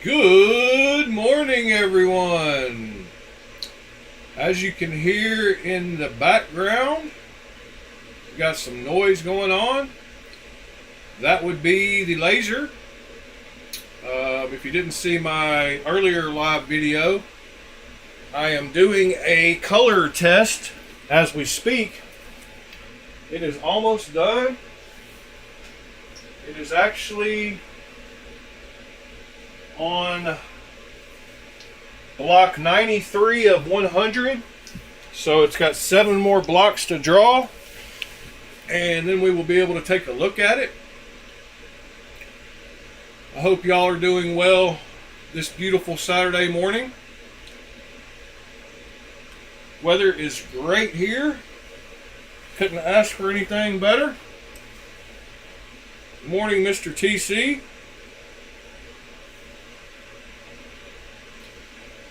Good morning, everyone. As you can hear in the background, we got some noise going on. That would be the laser. If you didn't see my earlier live video, I am doing a color test as we speak. It is almost done. It is actually on block 93 of 100, so it's got 7 more blocks to draw, and then we will be able to take a look at it. I hope y'all are doing well this beautiful Saturday morning. Weather is great here. Couldn't ask for anything better. Good morning, Mr. TC.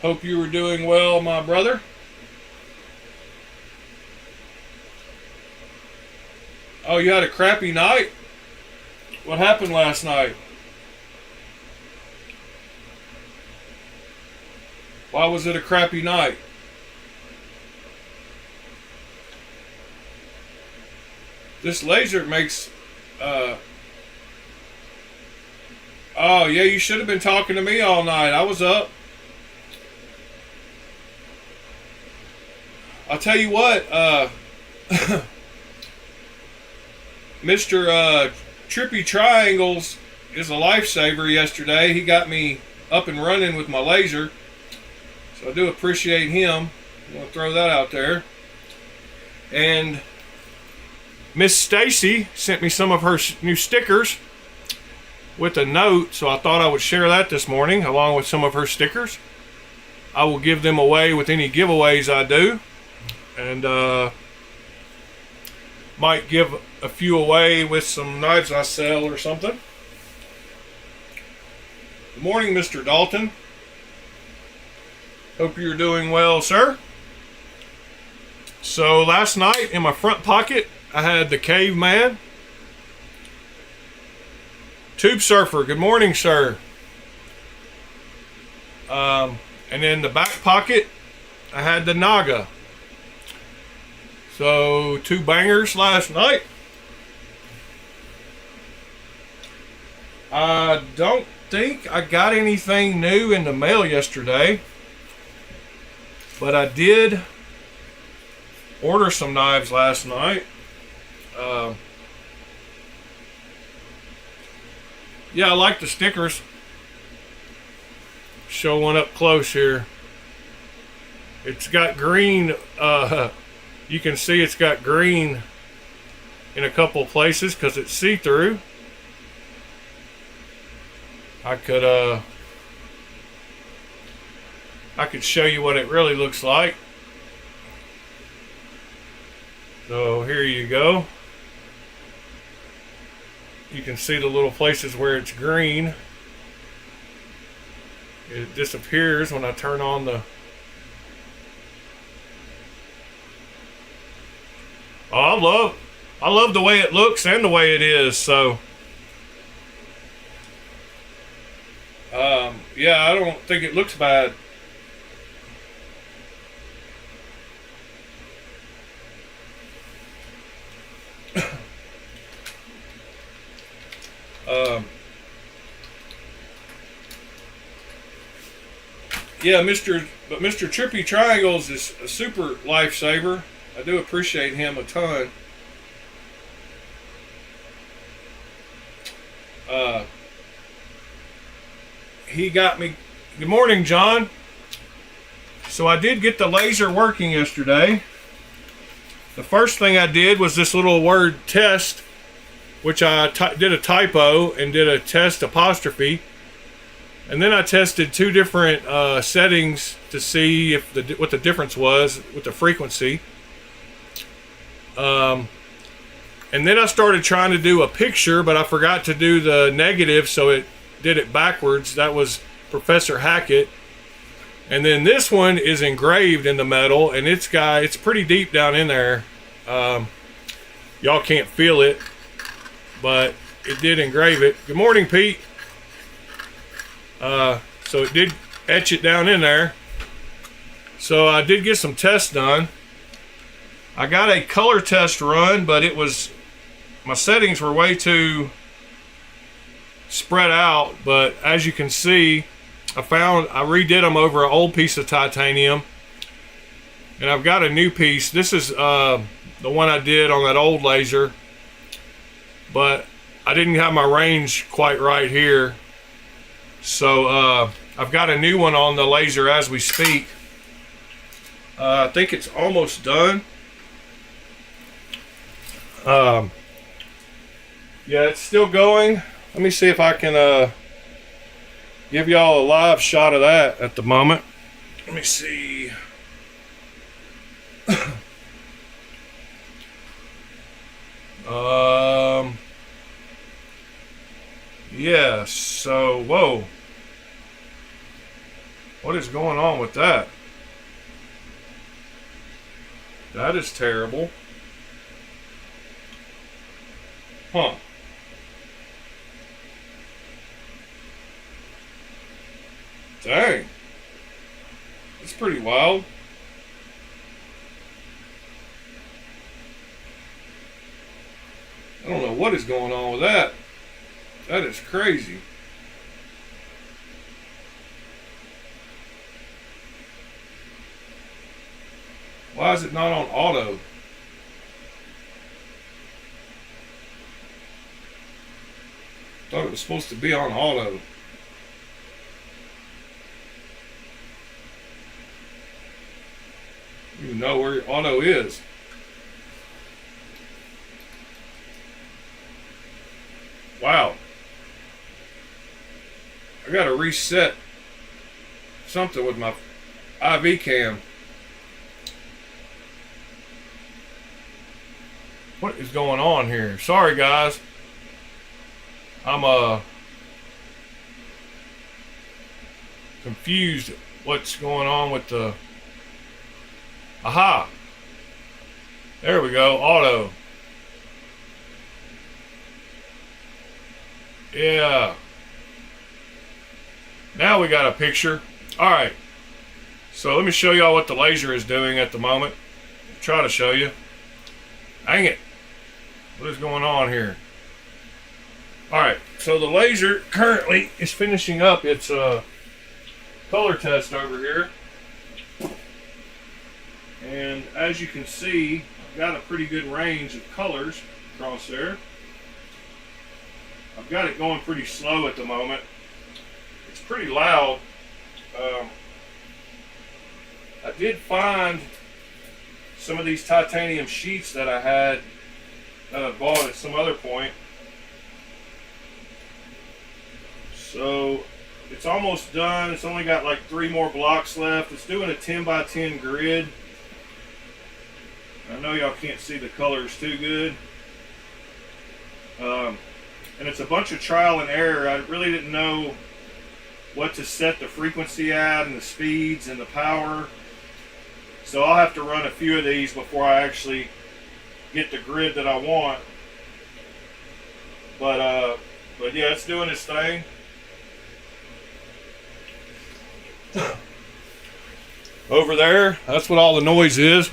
Hope you were doing well, my brother. Oh, you had a crappy night? What happened last night? Why was it a crappy night? This laser makes... Oh, yeah, you should have been talking to me all night. I was up. I'll tell you what, Mr. Trippy Triangles is a lifesaver yesterday. He got me up and running with my laser, so I do appreciate him. I want to throw that out there. And Miss Stacy sent me some of her new stickers with a note, so I thought I would share that this morning along with some of her stickers. I will give them away with any giveaways I do. And might give a few away with some knives I sell or something. Good morning, Mr. Dalton. Hope you're doing well, sir. So last night in my front pocket, I had the Caveman. Tube Surfer, good morning, sir. And in the back pocket, I had the Naga. So, 2 bangers last night. I don't think I got anything new in the mail yesterday, but I did order some knives last night. Yeah, I like the stickers. Show one up close here. It's got green, you can see it's got green in a couple of places because it's see-through. I could show you what it really looks like. So here you go. You can see the little places where it's green. It disappears when I turn on the... Oh, I love the way it looks and the way it is. So, yeah, I don't think it looks bad. Yeah, Mr. Trippy Triangles is a super lifesaver. I do appreciate him a ton. He got me... Good morning, John. So I did get the laser working yesterday. The first thing I did was this little word test, which I did a typo and did a test apostrophe. And then I tested 2 different settings to see if what the difference was with the frequency. And then I started trying to do a picture, but I forgot to do the negative, so it did it backwards. That was Professor Hackett. And then this one is engraved in the metal, and it's pretty deep down in there. Y'all can't feel it, but it did engrave it. Good morning, Pete. So it did etch it down in there. So I did get some tests done. I got a color test run, but it was, my settings were way too spread out. But as you can see, I redid them over an old piece of titanium, and I've got a new piece. This is the one I did on that old laser, but I didn't have my range quite right here. So I've got a new one on the laser as we speak. I think it's almost done. Yeah, it's still going. Let me see if I can give y'all a live shot of that at the moment. Let me see. Yeah, so, whoa. What is going on with that? That is terrible. Huh. Dang. It's pretty wild. I don't know what is going on with that. That is crazy. Why is it not on auto? Thought it was supposed to be on auto. You know where auto is. Wow. I gotta reset something with my IV cam. What is going on here? Sorry guys. I'm confused what's going on with the... Aha! There we go, auto. Yeah. Now we got a picture. Alright. So let me show y'all what the laser is doing at the moment. Try to show you. Dang it. What is going on here? Alright, so the laser currently is finishing up its color test over here. And as you can see, I've got a pretty good range of colors across there. I've got it going pretty slow at the moment. It's pretty loud. I did find some of these titanium sheets that I had that I bought at some other point. So it's almost done. It's only got like 3 more blocks left. It's doing a 10 by 10 grid. I know y'all can't see the colors too good. And it's a bunch of trial and error. I really didn't know what to set the frequency at and the speeds and the power. So I'll have to run a few of these before I actually get the grid that I want. But yeah, it's doing its thing. Over there, that's what all the noise is.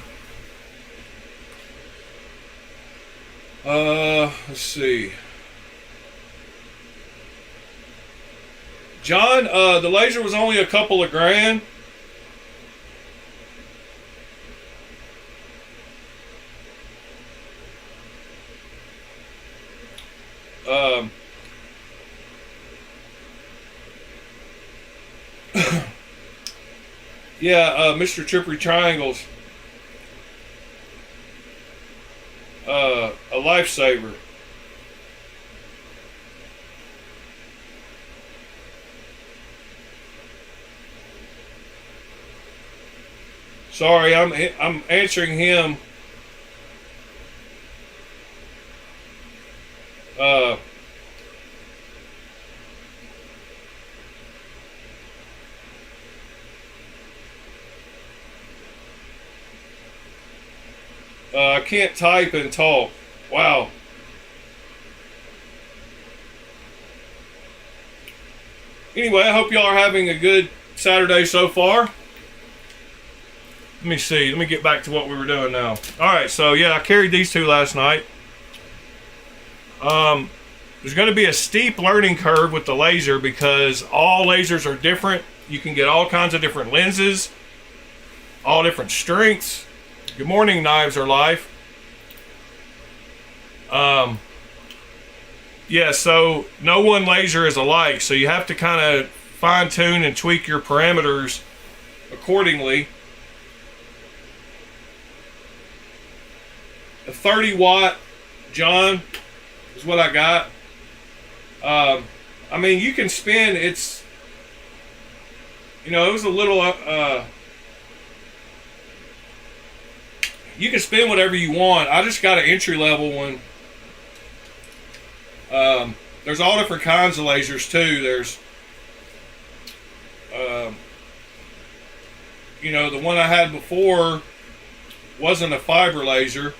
Let's see. John, the laser was only a couple of grand. Yeah, Mr. Trippery Triangles. A lifesaver. Sorry, I'm answering him. I can't type and talk. Wow. Anyway, I hope y'all are having a good Saturday so far. Let me see. Let me get back to what we were doing now. All right, so yeah, I carried these two last night. There's going to be a steep learning curve with the laser because all lasers are different. You can get all kinds of different lenses, all different strengths. Good morning, Knives Are Life. Yeah, so no one laser is alike, so you have to kind of fine tune and tweak your parameters accordingly. A 30 watt John is what I got. I mean, you can spin, it's, you know, it was a little, you can spin whatever you want. I just got an entry level one. There's all different kinds of lasers too. There's, you know, the one I had before wasn't a fiber laser.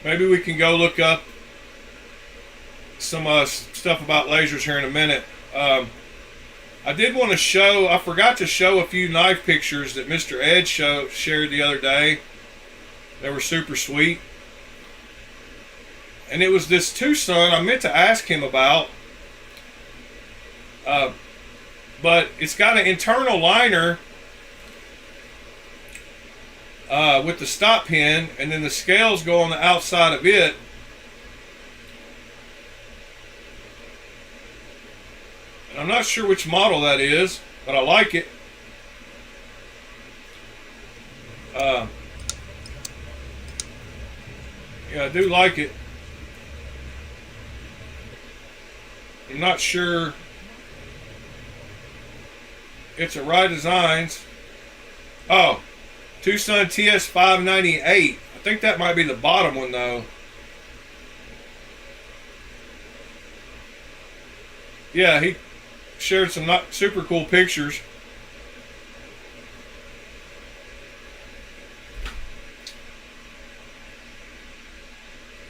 Maybe we can go look up some stuff about lasers here in a minute. I did want to show, I forgot to show a few knife pictures that Mr. Ed shared the other day. They were super sweet. And it was this Tucson I meant to ask him about. But it's got an internal liner with the stop pin, and then the scales go on the outside of it. And I'm not sure which model that is, but I like it. Yeah, I do like it. I'm not sure it's a Rye Designs. Oh, Tucson TS598. I think that might be the bottom one though. Yeah, he shared some not super cool pictures.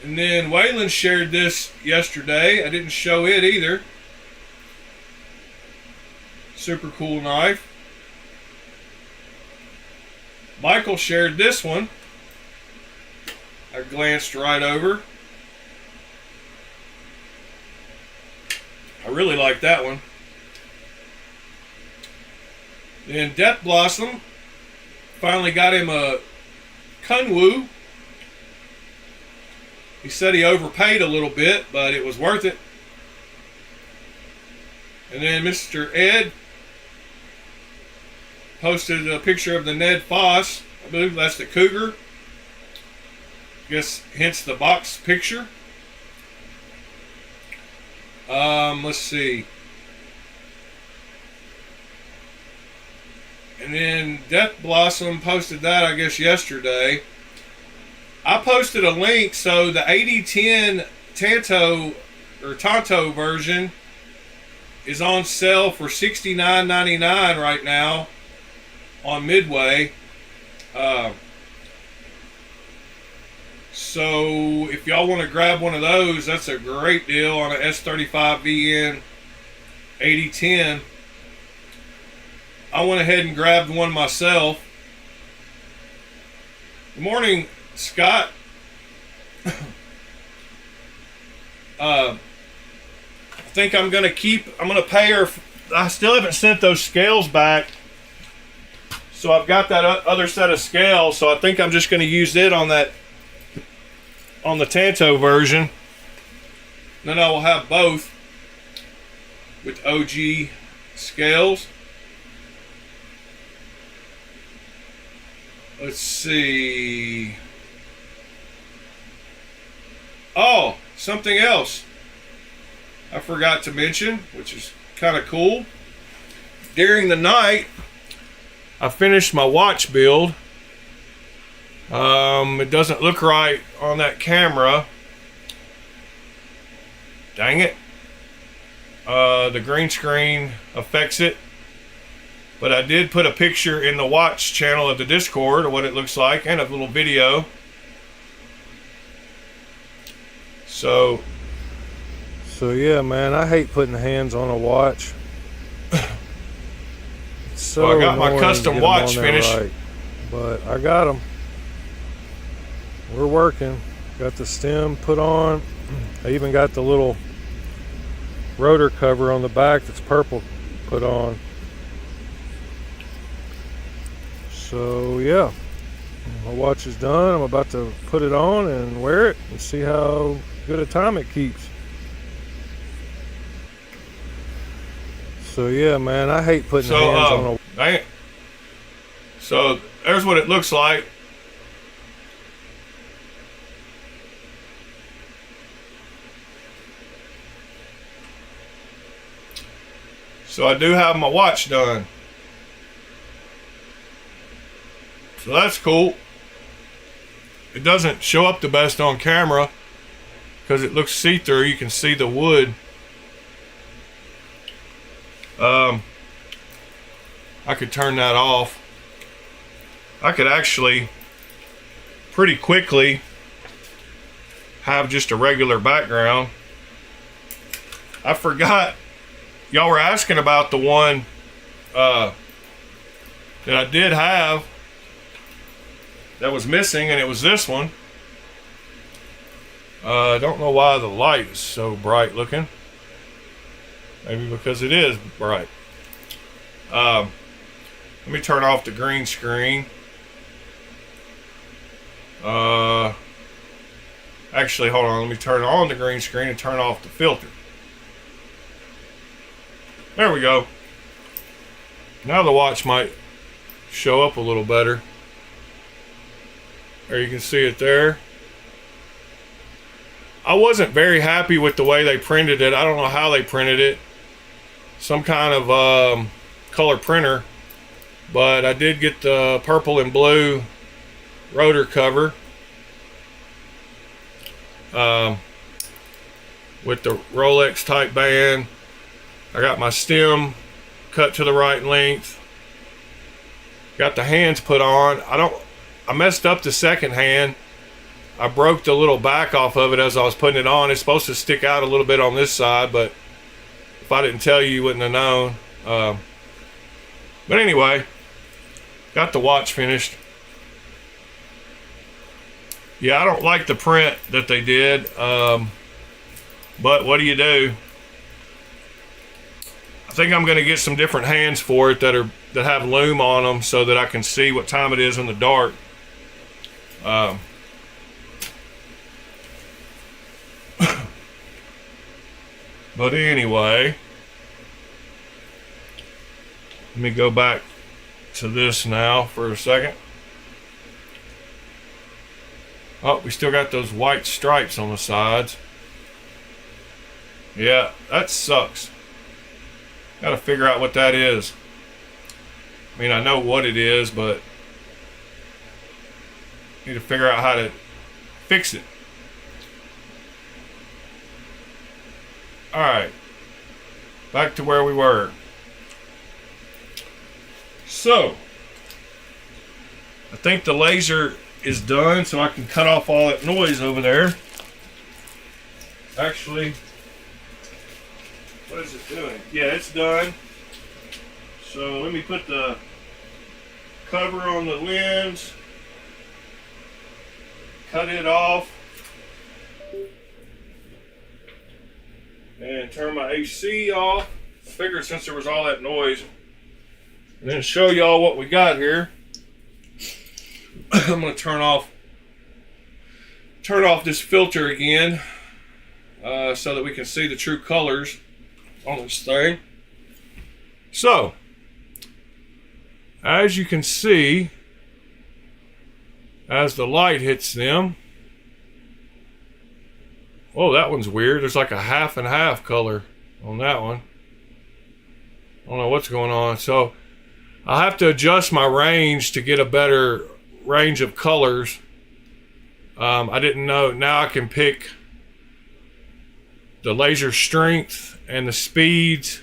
And then Waylon shared this yesterday. I didn't show it either. Super cool knife. Michael shared this one. I glanced right over. I really like that one. Then Death Blossom finally got him a Kunwu. He said he overpaid a little bit, but it was worth it. And then Mr. Ed posted a picture of the Ned Foss. I believe that's the Cougar. Guess hence the box picture. Let's see. And then Death Blossom posted that, I guess, yesterday. I posted a link, so the 8010 Tonto version is on sale for $69.99 right now on Midway. So if y'all want to grab one of those, that's a great deal on an S35VN 8010. I went ahead and grabbed one myself. Good morning, Scott. I think I'm going to pay her. I still haven't sent those scales back. So I've got that other set of scales. So I think I'm just going to use it on the Tanto version. Then I will have both with OG scales. Let's see. Oh, something else I forgot to mention, which is kind of cool. During the night, I finished my watch build. It doesn't look right on that camera. Dang it. The green screen affects it. But I did put a picture in the watch channel of the Discord of what it looks like and a little video. So So yeah, man, I hate putting hands on a watch. So well, I got my annoying custom to get 'em watch on there finished. right. But I got them. We're working. Got the stem put on. I even got the little rotor cover on the back that's purple put on. So yeah, my watch is done. I'm about to put it on and wear it and see how good a time it keeps. So yeah, man, I hate putting hands on a... So there's what it looks like. So I do have my watch done. So that's cool. It doesn't show up the best on camera because it looks see-through. You can see the wood. I could turn that off. I could actually pretty quickly have just a regular background. I forgot, y'all were asking about the one that I did have that was missing, and it was this one. I don't know why the light is so bright looking. Maybe because it is bright. Let me turn off the green screen. Actually, hold on. Let me turn on the green screen and turn off the filter. There we go. Now the watch might show up a little better. There, you can see it there. I wasn't very happy with the way they printed it. I don't know how they printed it. Some kind of color printer. But I did get the purple and blue rotor cover. With the Rolex type band. I got my stem cut to the right length. Got the hands put on. I messed up the second hand. I broke the little back off of it as I was putting it on. It's supposed to stick out a little bit on this side, but if I didn't tell you, you wouldn't have known. But anyway, got the watch finished. Yeah, I don't like the print that they did, but what do you do? I think I'm going to get some different hands for it that have loom on them so that I can see what time it is in the dark. But anyway, let me go back to this now for a second. Oh, we still got those white stripes on the sides. Yeah, that sucks. Gotta figure out what that is. I mean, I know what it is, but need to figure out how to fix it. Alright, back to where we were. So, I think the laser is done, so I can cut off all that noise over there. Actually, what is it doing? Yeah, it's done. So let me put the cover on the lens, cut it off, and turn my AC off. I figured since there was all that noise, and then show y'all what we got here. I'm going to turn off this filter again so that we can see the true colors on this thing. So, as you can see, as the light hits them, oh, that one's weird. There's like a half and half color on that one. I don't know what's going on. So I'll have to adjust my range to get a better range of colors. I didn't know. Now I can pick the laser strength and the speeds,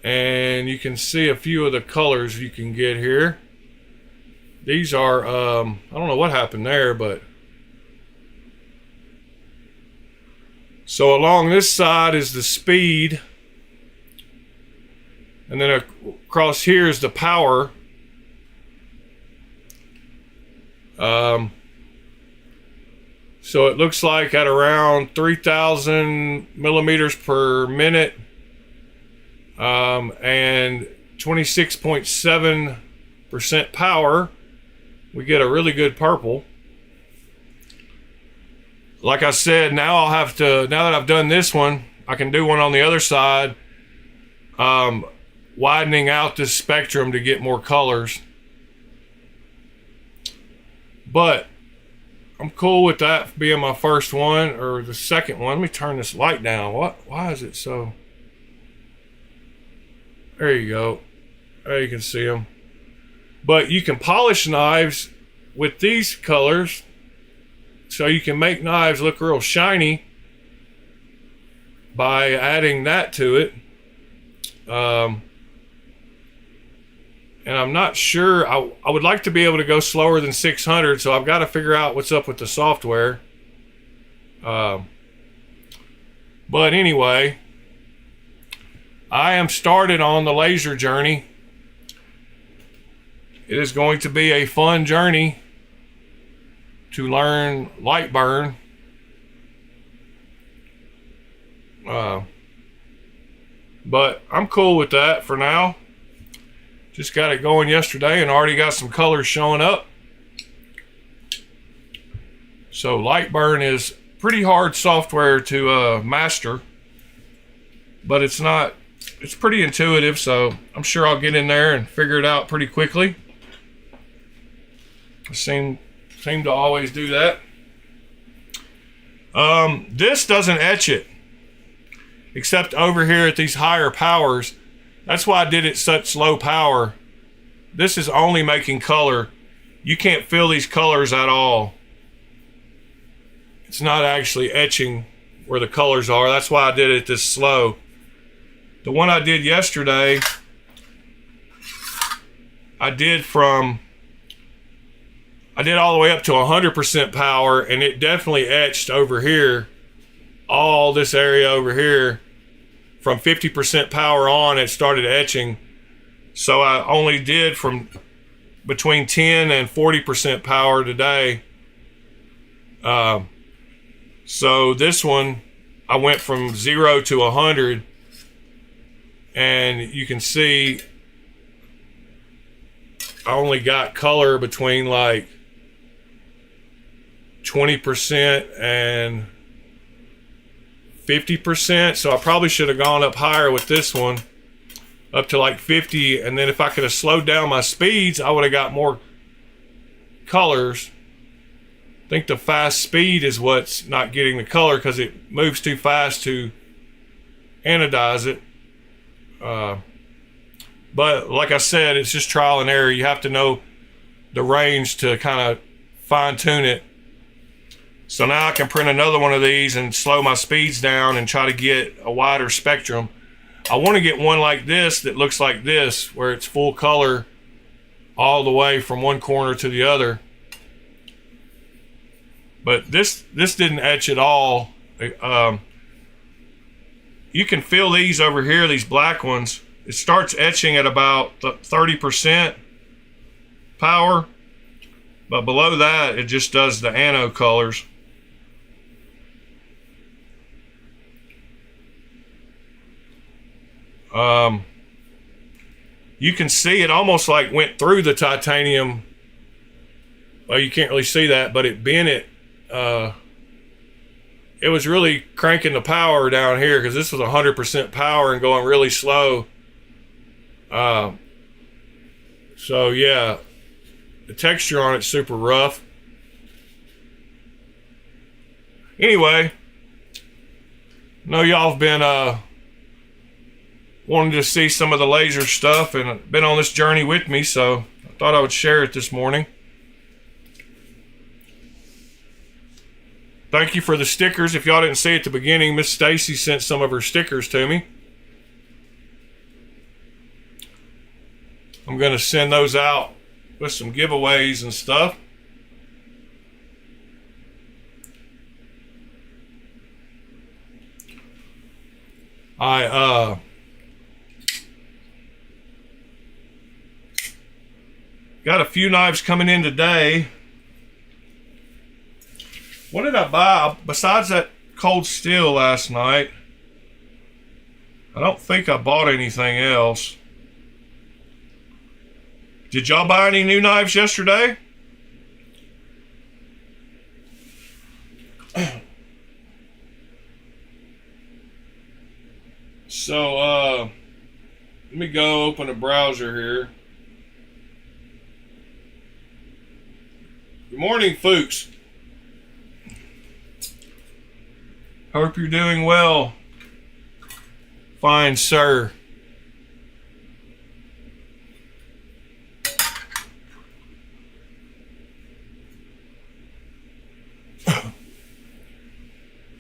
and you can see a few of the colors you can get here. These are I don't know what happened there, but So along this side is the speed, and then across here is the power. So it looks like at around 3,000 millimeters per minute, and 26.7% power, we get a really good purple. Like I said, now I'll have to, now that I've done this one, I can do one on the other side, widening out this spectrum to get more colors. But I'm cool with that being my first one, or the second one. Let me turn this light down. Why is it so? There you go. There you can see them. But you can polish knives with these colors, so you can make knives look real shiny by adding that to it. And I'm not sure, I would like to be able to go slower than 600, so I've got to figure out what's up with the software. But anyway, I am started on the laser journey. It is going to be a fun journey to learn light burn. But I'm cool with that for now. Just got it going yesterday and already got some colors showing up. So light burn is pretty hard software to master, but it's pretty intuitive, so I'm sure I'll get in there and figure it out pretty quickly. I seem to always do that. This doesn't etch it, except over here at these higher powers. That's why I did it such low power. This is only making color. You can't feel these colors at all. It's not actually etching where the colors are. That's why I did it this slow. The one I did yesterday, I did all the way up to 100% power, and it definitely etched over here, all this area over here. From 50% power on, it started etching. So I only did from between 10 and 40% power today. So this one, I went from 0 to 100, and you can see I only got color between like 20% and 50%, so I probably should have gone up higher with this one, up to like 50, and then if I could have slowed down my speeds, I would have got more colors. I think the fast speed is what's not getting the color, because it moves too fast to anodize it. But like I said, it's just trial and error. You have to know the range to kind of fine tune it. So now I can print another one of these and slow my speeds down and try to get a wider spectrum. I want to get one like this that looks like this, where it's full color all the way from one corner to the other. But this didn't etch at all. You can feel these over here, these black ones. It starts etching at about 30% power, but below that it just does the anode colors. You can see it almost like went through the titanium. Well, you can't really see that, but it bent it. It was really cranking the power down here, because this was 100% power and going really slow. So yeah, the texture on it's super rough. Anyway, I know y'all have been wanting to see some of the laser stuff and been on this journey with me, so I thought I would share it this morning. Thank you for the stickers. If y'all didn't see at the beginning, Miss Stacy sent some of her stickers to me. I'm going to send those out with some giveaways and stuff. I got a few knives coming in today. What did I buy besides that cold steel last night? I don't think I bought anything else. Did y'all buy any new knives yesterday? So, let me go open a browser here. Good morning, folks. Hope you're doing well. Fine, sir.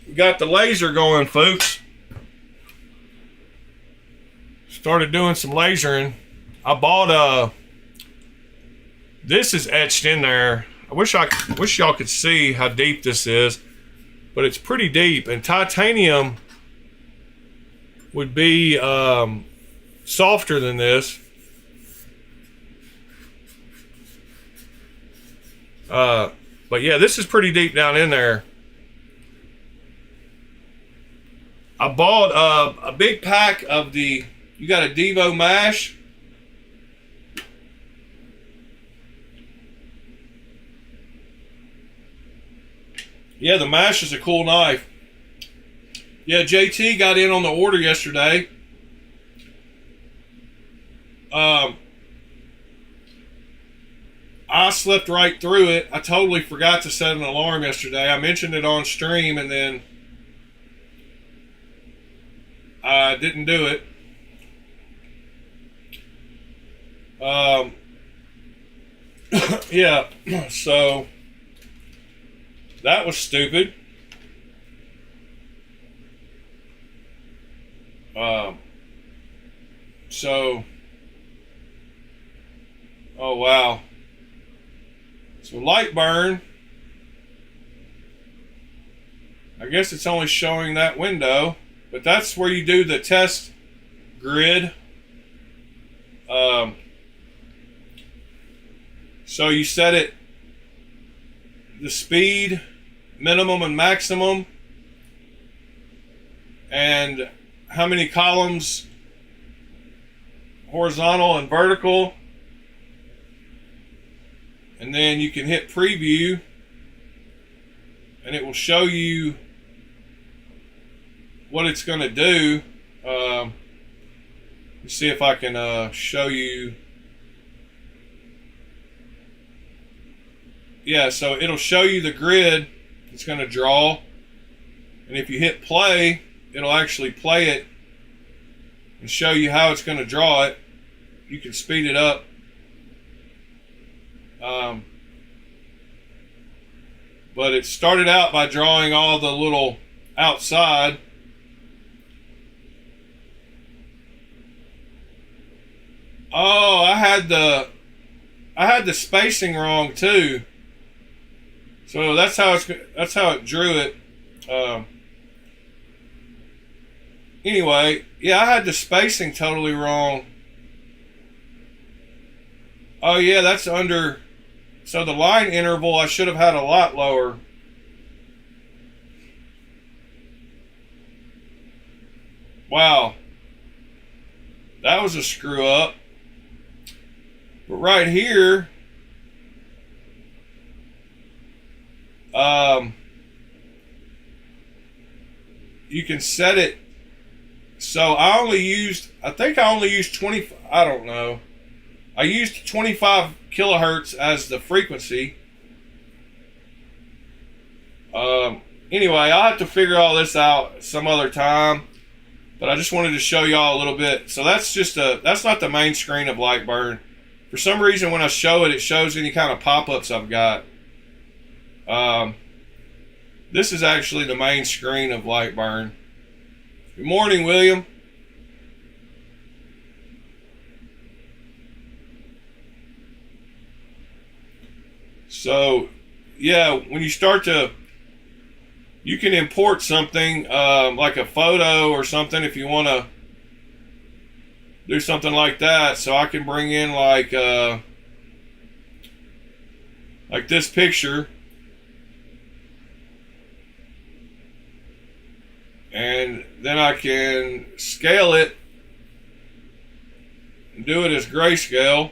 We got the laser going, folks. Started doing some lasering. I bought this is etched in there. I wish y'all could see how deep this is, but it's pretty deep. And titanium would be softer than this. But yeah, this is pretty deep down in there. I bought a big pack of the. You got a Devo mash. Yeah, the mash is a cool knife. Yeah, JT got in on the order yesterday. I slept right through it. I totally forgot to set an alarm yesterday. I mentioned it on stream and then I didn't do it. Yeah, so that was stupid. So, oh wow. So light burn. I guess it's only showing that window, but that's where you do the test grid. So you set it, the speed, minimum and maximum, and how many columns, horizontal and vertical, and then you can hit preview and it will show you what it's going to do. Let's see if I can show you. Yeah, so it'll show you the grid it's going to draw, and if you hit play, it'll actually play it and show you how it's going to draw it. You can speed it up. But it started out by drawing all the little outside. Oh, I had the spacing wrong too. So that's how it drew it. Anyway, yeah, I had the spacing totally wrong. Oh yeah, that's under. So the line interval I should have had a lot lower. Wow, that was a screw up. But right here, you can set it. So I think I only used 20, I don't know. I used 25 kilohertz as the frequency. Anyway, I'll have to figure all this out some other time. But I just wanted to show y'all a little bit. So that's not the main screen of Lightburn. For some reason, when I show it, it shows any kind of pop-ups I've got. This is actually the main screen of Lightburn. Good morning, William. So, yeah, when you start to you can import something like a photo or something if you want to do something like that. So I can bring in like this picture, and then I can scale it and do it as grayscale,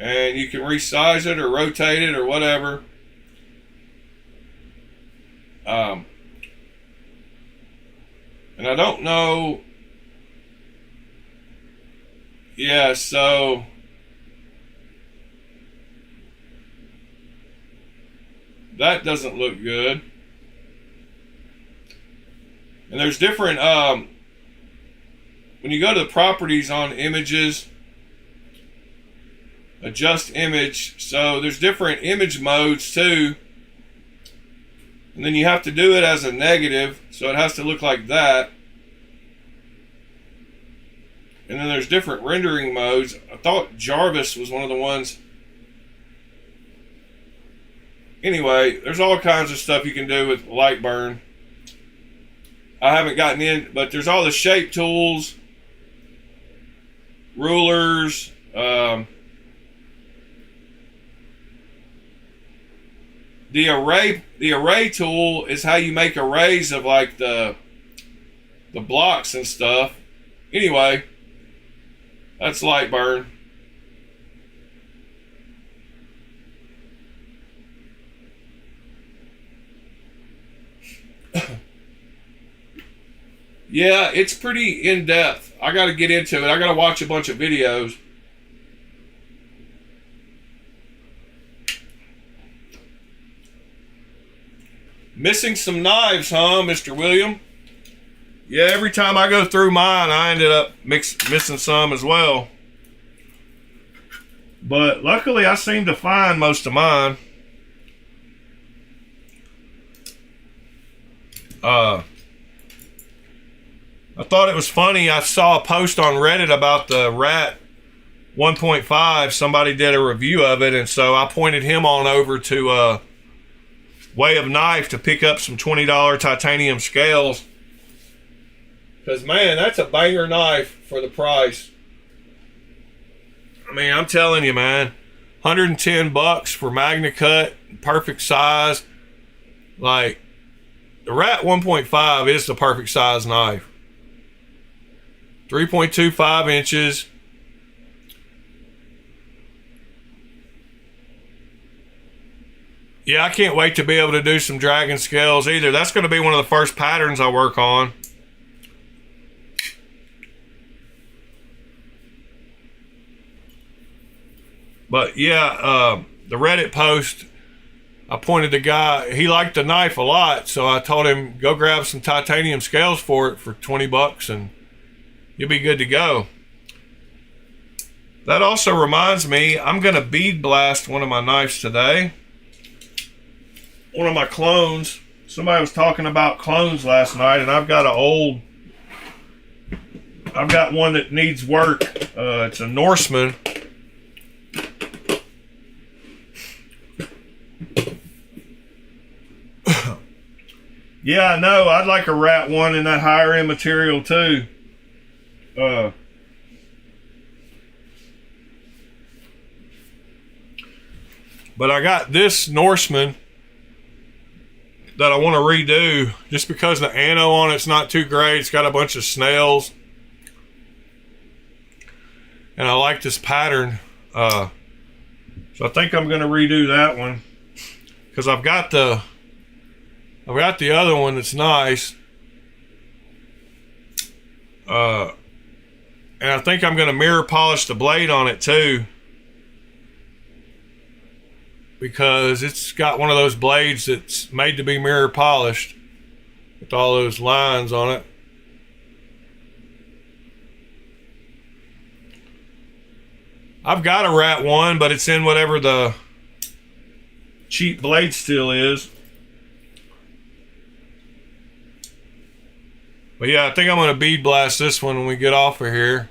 and you can resize it or rotate it or whatever. And I don't know. Yeah, so that doesn't look good. And there's different when you go to the properties on images, adjust image, so there's different image modes too. And then you have to do it as a negative, so it has to look like that. And then there's different rendering modes. I thought Jarvis was one of the ones. Anyway, there's all kinds of stuff you can do with Lightburn. I haven't gotten in, but there's all the shape tools, rulers, the array tool is how you make arrays of like the blocks and stuff. Anyway, that's Lightburn. Yeah, it's pretty in depth. I got to get into it. I got to watch a bunch of videos. Missing some knives, huh, Mr. William? Yeah, every time I go through mine, I ended up missing some as well. But luckily, I seem to find most of mine. I thought it was funny. I saw a post on Reddit about the Rat 1.5. Somebody did a review of it, and so I pointed him on over to Way of Knife to pick up some $20 titanium scales. Because, man, that's a banger knife for the price. I mean, I'm telling you, man, $110 for Magna Cut, perfect size. Like, the Rat 1.5 is the perfect size knife. 3.25 inches. Yeah, I can't wait to be able to do some dragon scales either. That's going to be one of the first patterns I work on. But yeah, the Reddit post, I pointed the guy, he liked the knife a lot, so I told him, go grab some titanium scales for it for $20 and you'll be good to go. That also reminds me, I'm going to bead blast one of my knives today. One of my clones. Somebody was talking about clones last night, and I've got one that needs work. It's a Norseman. Yeah, I know. I'd like a Rat 1 in that higher end material too. But I got this Norseman that I want to redo just because the ano on it's not too great. It's got a bunch of snails. And I like this pattern. So I think I'm going to redo that one. Because I've got the other one that's nice. And I think I'm going to mirror polish the blade on it too. Because it's got one of those blades that's made to be mirror polished with all those lines on it. I've got a Rat 1, but it's in whatever the cheap blade steel is. But yeah, I think I'm going to bead blast this one when we get off of here.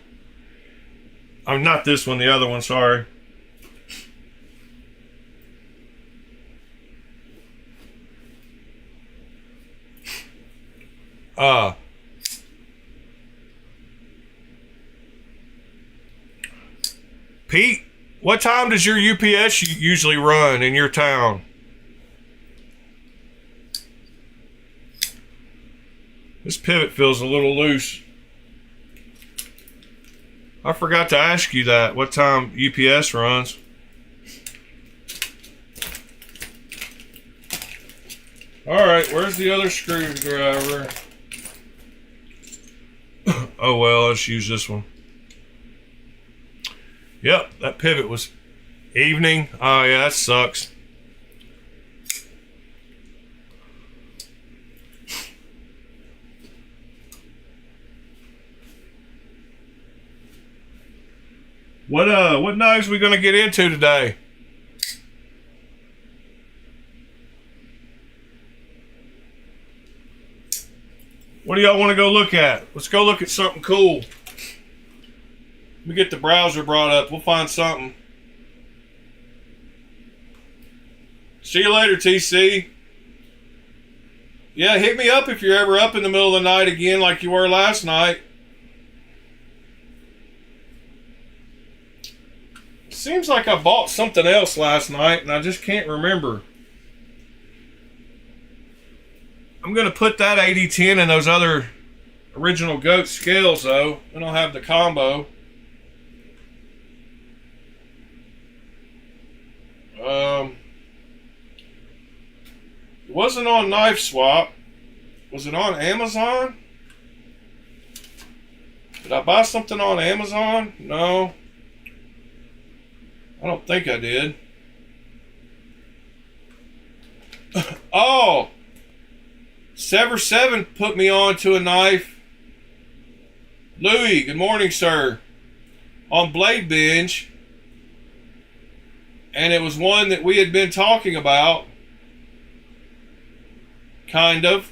I'm not this one, the other one, sorry. Pete, what time does your UPS usually run in your town? This pivot feels a little loose. I forgot to ask you that. What time UPS runs? Alright, where's the other screwdriver? Oh well, let's use this one. Yep, that pivot was evening. Oh yeah, that sucks. What knives we gonna get into today? What do y'all want to go look at? Let's go look at something cool. Let me get the browser brought up. We'll find something. See you later, TC. Yeah, hit me up if you're ever up in the middle of the night again like you were last night. Seems like I bought something else last night and I just can't remember. I'm going to put that 80-10 in those other original goat scales though. Then I'll have the combo. It wasn't on Knife Swap. Was it on Amazon? Did I buy something on Amazon? No. I don't think I did. Oh! Sever 7 put me on to a knife. Louis, good morning, sir. On Blade Binge. And it was one that we had been talking about. Kind of.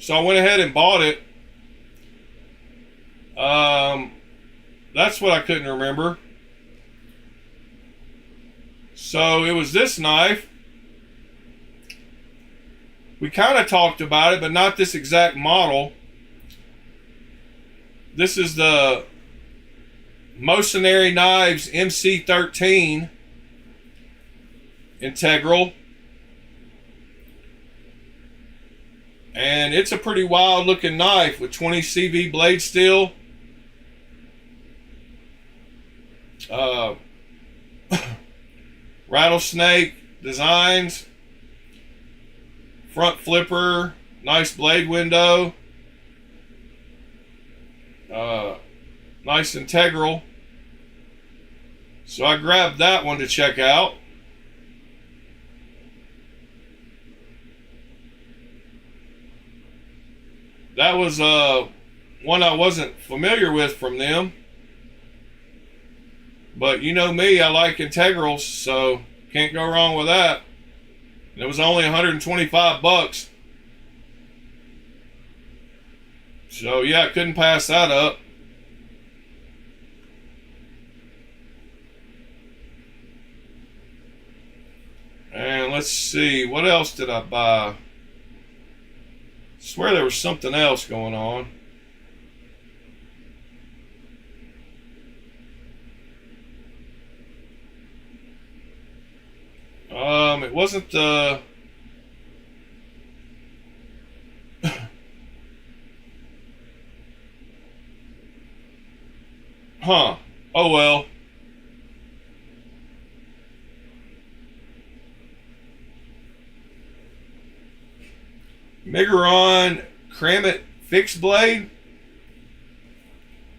So I went ahead and bought it. That's what I couldn't remember. So it was this knife. We kind of talked about it, but not this exact model. This is the Mercenary Knives MC13 Integral. And it's a pretty wild looking knife with 20 CV blade steel. Rattlesnake designs. Front flipper. Nice blade window. Nice integral. So I grabbed that one to check out. That was one I wasn't familiar with from them. But you know me, I like integrals, so can't go wrong with that. And it was only 125 bucks. So yeah, I couldn't pass that up. And let's see, what else did I buy? I swear there was something else going on. It wasn't the... Huh. Oh well. Migron Kramit fixed blade.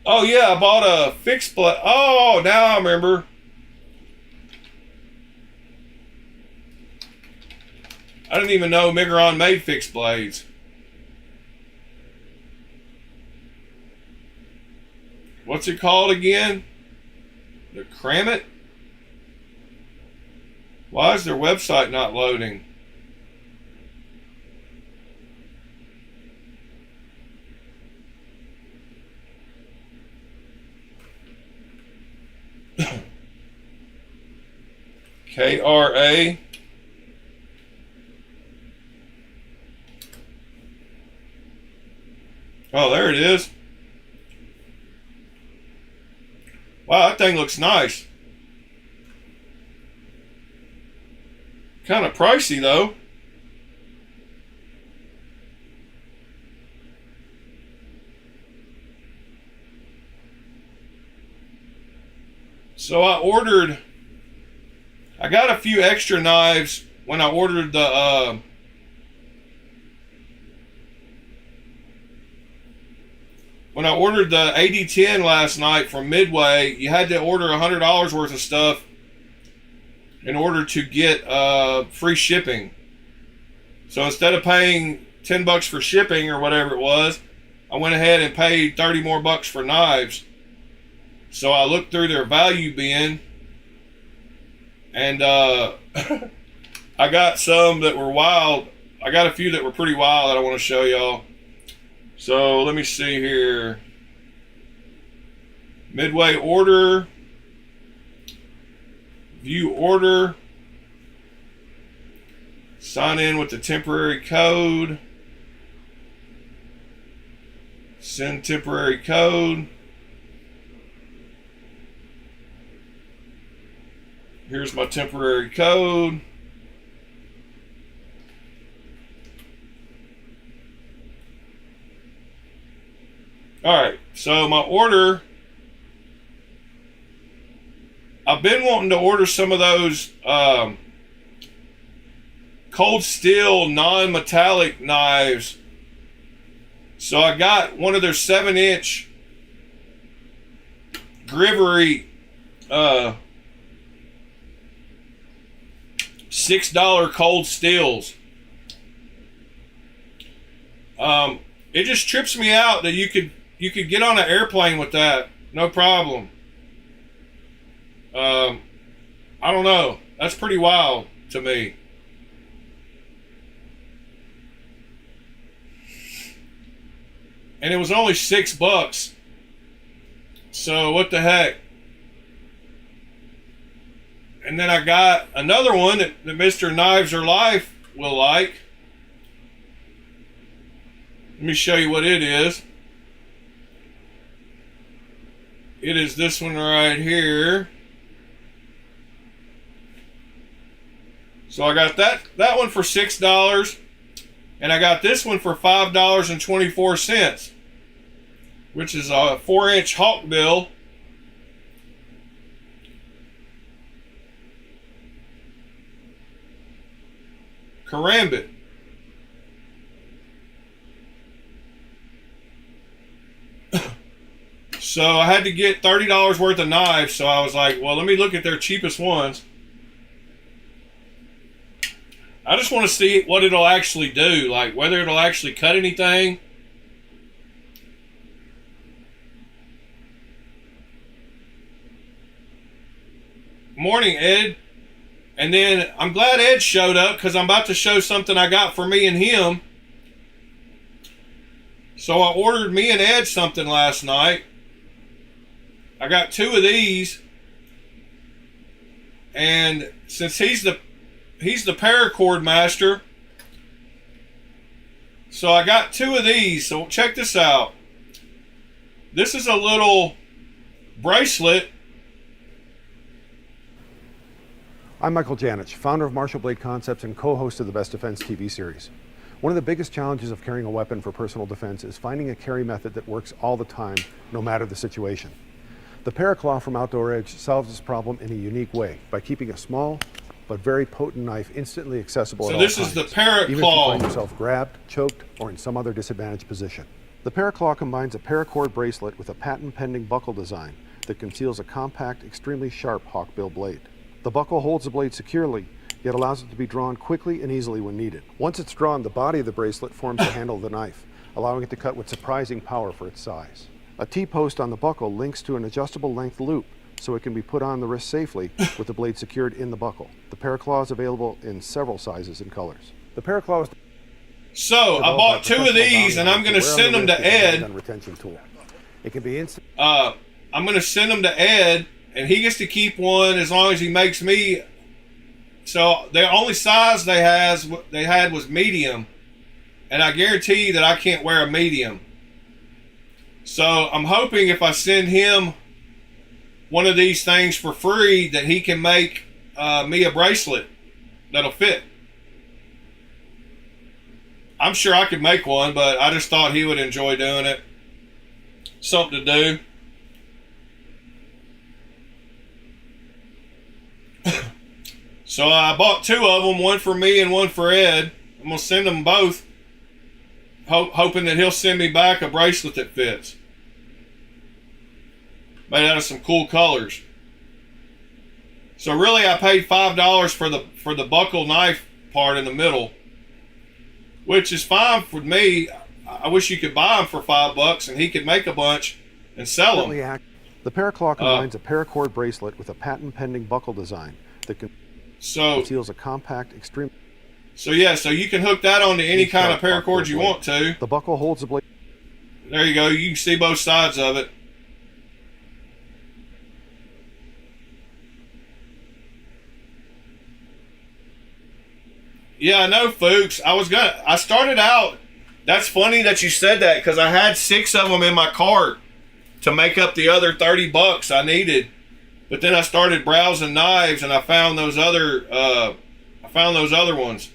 Oh yeah, I bought a fixed blade. Oh, now I remember. I didn't even know Migron made fixed blades. What's it called again? The Kramit? Why is their website not loading? KRA. Oh, there it is. Wow, that thing looks nice. Kind of pricey though. So I got a few extra knives when I ordered the when I ordered the AD10 last night from Midway. You had to order $100 worth of stuff in order to get free shipping. So instead of paying $10 for shipping or whatever it was, I went ahead and paid 30 more bucks for knives. So I looked through their value bin, and I got some that were wild. I got a few that were pretty wild that I want to show y'all. So let me see here. Midway order. View order. Sign in with the temporary code. Send temporary code. Here's my temporary code. Alright, so my order, I've been wanting to order some of those cold steel non-metallic knives. So I got one of their 7-inch Grivery $6 cold steels. It just trips me out that you could get on an airplane with that, no problem. I don't know. That's pretty wild to me. And it was only $6. So what the heck? And then I got another one that Mr. Knives Are Life will like. Let me show you what it is. It is this one right here. So I got that one for $6. And I got this one for $5.24. Which is a 4-inch hawkbill. Karambit. So I had to get $30 worth of knives, so I was like, well, let me look at their cheapest ones. I just want to see what it'll actually do, like whether it'll actually cut anything. Morning, Ed. And then I'm glad Ed showed up because I'm about to show something I got for me and him. So I ordered me and Ed something last night. I got 2 of these. And since he's the paracord master, so I got 2 of these. So check this out. This is a little bracelet. I'm Michael Janich, founder of Martial Blade Concepts and co-host of the Best Defense TV series. One of the biggest challenges of carrying a weapon for personal defense is finding a carry method that works all the time, no matter the situation. The Paraclaw from Outdoor Edge solves this problem in a unique way by keeping a small but very potent knife instantly accessible at all times. So this is the Paraclaw. Even if you find yourself grabbed, choked, or in some other disadvantaged position. The Paraclaw combines a paracord bracelet with a patent-pending buckle design that conceals a compact, extremely sharp hawkbill blade. The buckle holds the blade securely, yet allows it to be drawn quickly and easily when needed. Once it's drawn, the body of the bracelet forms the handle of the knife, allowing it to cut with surprising power for its size. A T-post on the buckle links to an adjustable length loop, so it can be put on the wrist safely with the blade secured in the buckle. The Paraclaw is available in several sizes and colors. The Paraclaw is... So I bought 2 of these, and I'm going to send them to Ed. It can be instant. I'm going to send them to Ed, and he gets to keep one as long as he makes me. So the only size they had was medium, and I guarantee you that I can't wear a medium. So I'm hoping if I send him one of these things for free that he can make me a bracelet that'll fit. I'm sure I could make one, but I just thought he would enjoy doing it. Something to do. So I bought 2 of them, one for me and one for Ed. I'm going to send them both, hoping that he'll send me back a bracelet that fits. Made out of some cool colors. So really I paid $5 for the buckle knife part in the middle, which is fine for me. I wish you could buy them for $5 and he could make a bunch and sell them. The Paraclaw combines a paracord bracelet with a patent-pending buckle design that conceals a compact, extreme. So yeah, so you can hook that onto any kind of paracord you want to. The buckle holds the blade. There you go. You can see both sides of it. Yeah, I know, folks. I started out. That's funny that you said that because I had 6 of them in my cart to make up the other $30 I needed. But then I started browsing knives and I found those other ones.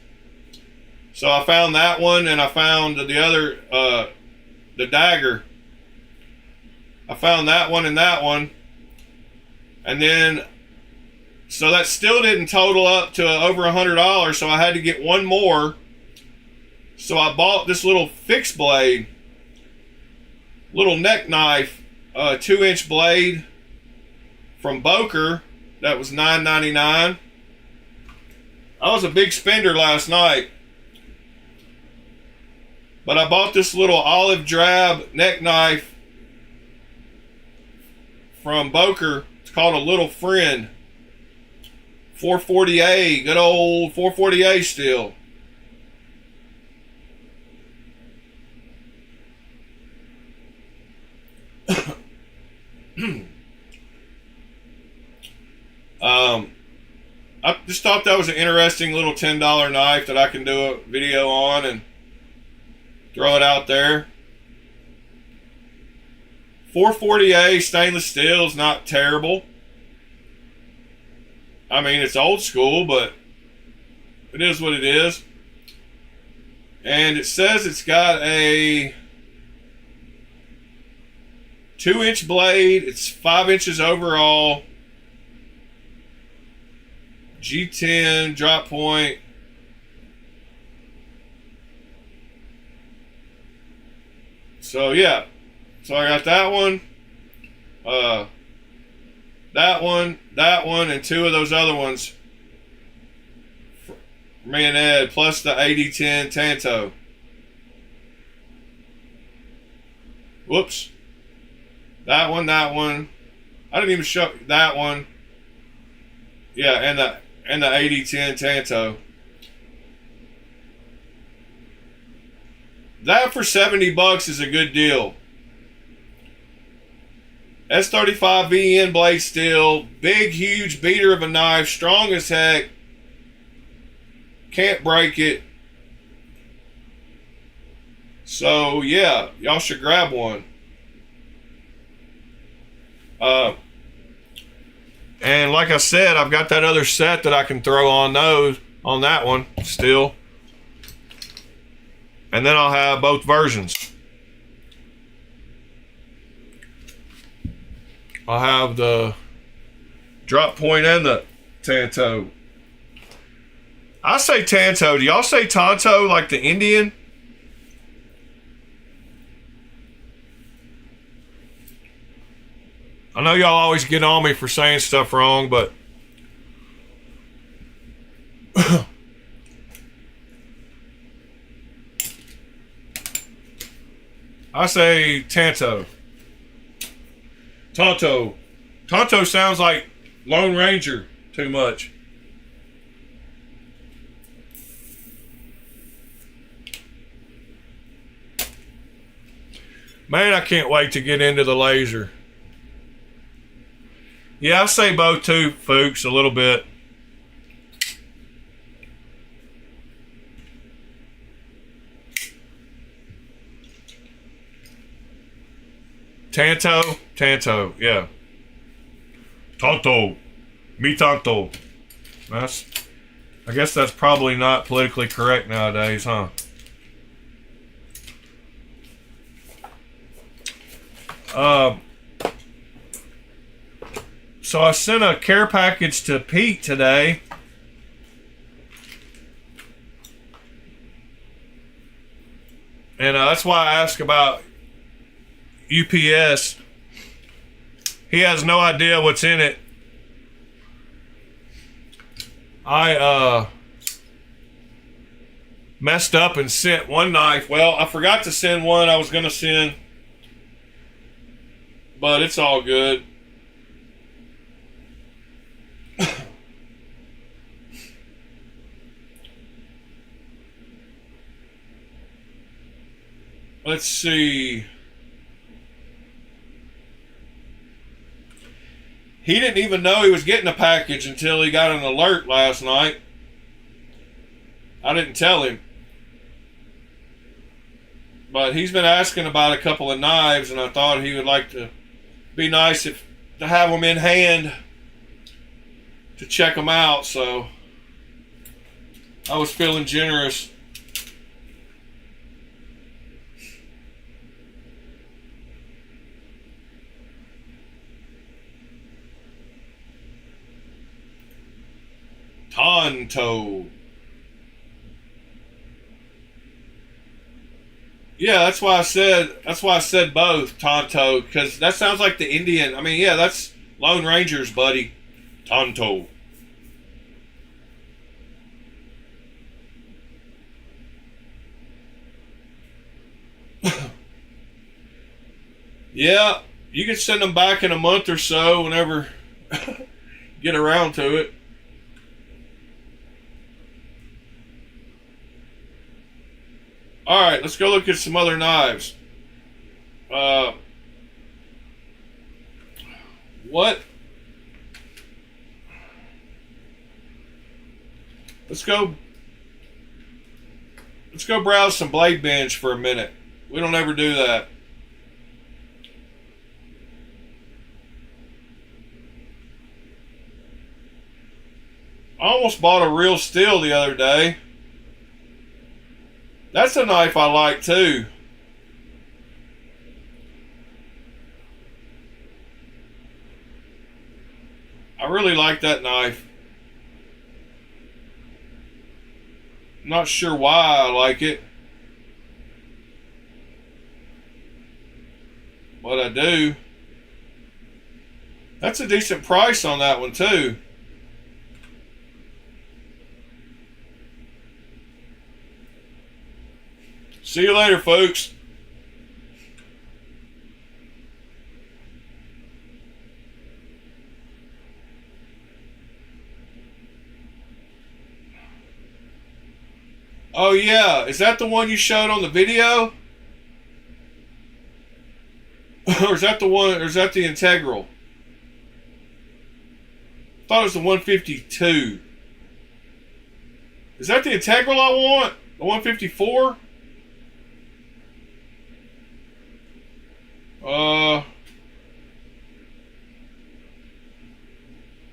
So I found that one and I found the other the dagger. I found that one and that one. And then so that still didn't total up to over $100, so I had to get one more. So I bought this little fixed blade, little neck knife, 2-inch blade from Boker. That was $9.99. I was a big spender last night. But I bought this little olive drab neck knife from Boker. It's called a Little Friend. 440A, good old 440A still. I just thought that was an interesting little $10 knife that I can do a video on and throw it out there. 440A stainless steel is not terrible. I mean, it's old school, but it is what it is. And it says it's got a 2-inch blade. It's 5 inches overall. G10 drop point. So yeah, so I got that one, that one, and 2 of those other ones for me and Ed, plus the 8010 Tanto. Whoops. That one. I didn't even show that one. Yeah, and the 8010 Tanto. That for $70 is a good deal. S35 VN blade steel, big, huge beater of a knife, strong as heck. Can't break it. So yeah, y'all should grab one. And like I said, I've got that other set that I can throw on that one still. And then I'll have both versions. I'll have the drop point and the Tanto. I say Tanto. Do y'all say Tonto like the Indian? I know y'all always get on me for saying stuff wrong, but I say Tanto. Tonto. Tonto sounds like Lone Ranger too much. Man, I can't wait to get into the laser. Yeah, I say both too, folks, a little bit. Tanto, yeah. Tanto. Mi tanto. I guess that's probably not politically correct nowadays, huh? So I sent a care package to Pete today. And that's why I asked about UPS. He has no idea what's in it. I messed up and sent one knife. Well, I forgot to send one I was going to send. But it's all good. Let's see. He didn't even know he was getting a package until he got an alert last night. I didn't tell him. But he's been asking about a couple of knives, and I thought he would like to be nice to have them in hand to check them out, so I was feeling generous. Tonto. Yeah, that's why I said both, Tonto, because that sounds like the Indian. I mean, yeah, that's Lone Ranger's buddy, Tonto. Yeah, you can send them back in a month or so whenever get around to it. All right, let's go look at some other knives. What? Let's go browse some blade bench for a minute. We don't ever do that. I almost bought a real steel the other day. That's a knife I like too. I really like that knife. Not sure why I like it, but I do. That's a decent price on that one too. See you later, folks. Oh yeah, is that the one you showed on the video? Or is that the integral? I thought it was the 152. Is that the integral I want? The 154?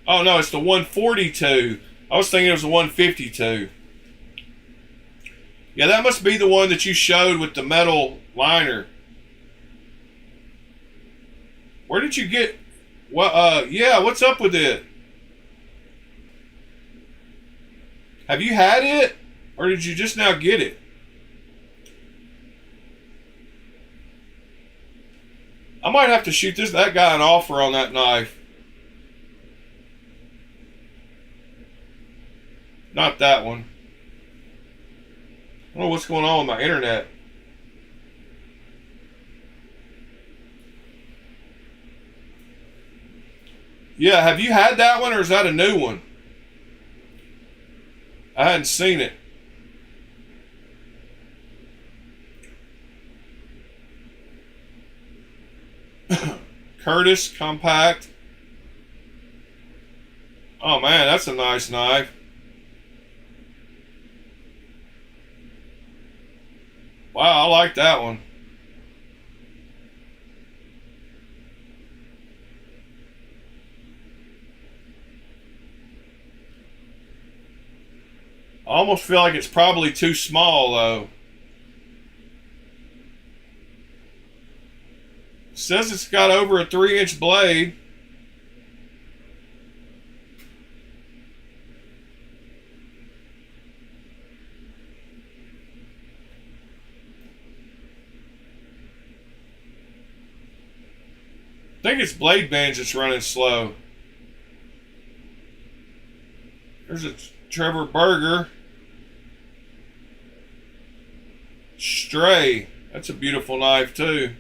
Oh no, it's the 142. I was thinking it was the 152. Yeah, that must be the one that you showed with the metal liner. Where did you get? Well, yeah, what's up with it? Have you had it, or did you just now get it? I might have to shoot that guy an offer on that knife. Not that one. I don't know what's going on with my internet. Yeah, have you had that one, or is that a new one? I hadn't seen it. Curtis Compact. Oh man, that's a nice knife. Wow, I like that one. I almost feel like it's probably too small though. It says it's got over a 3-inch blade. I think it's blade bands that's running slow. There's a Trevor Berger Stray. That's a beautiful knife too.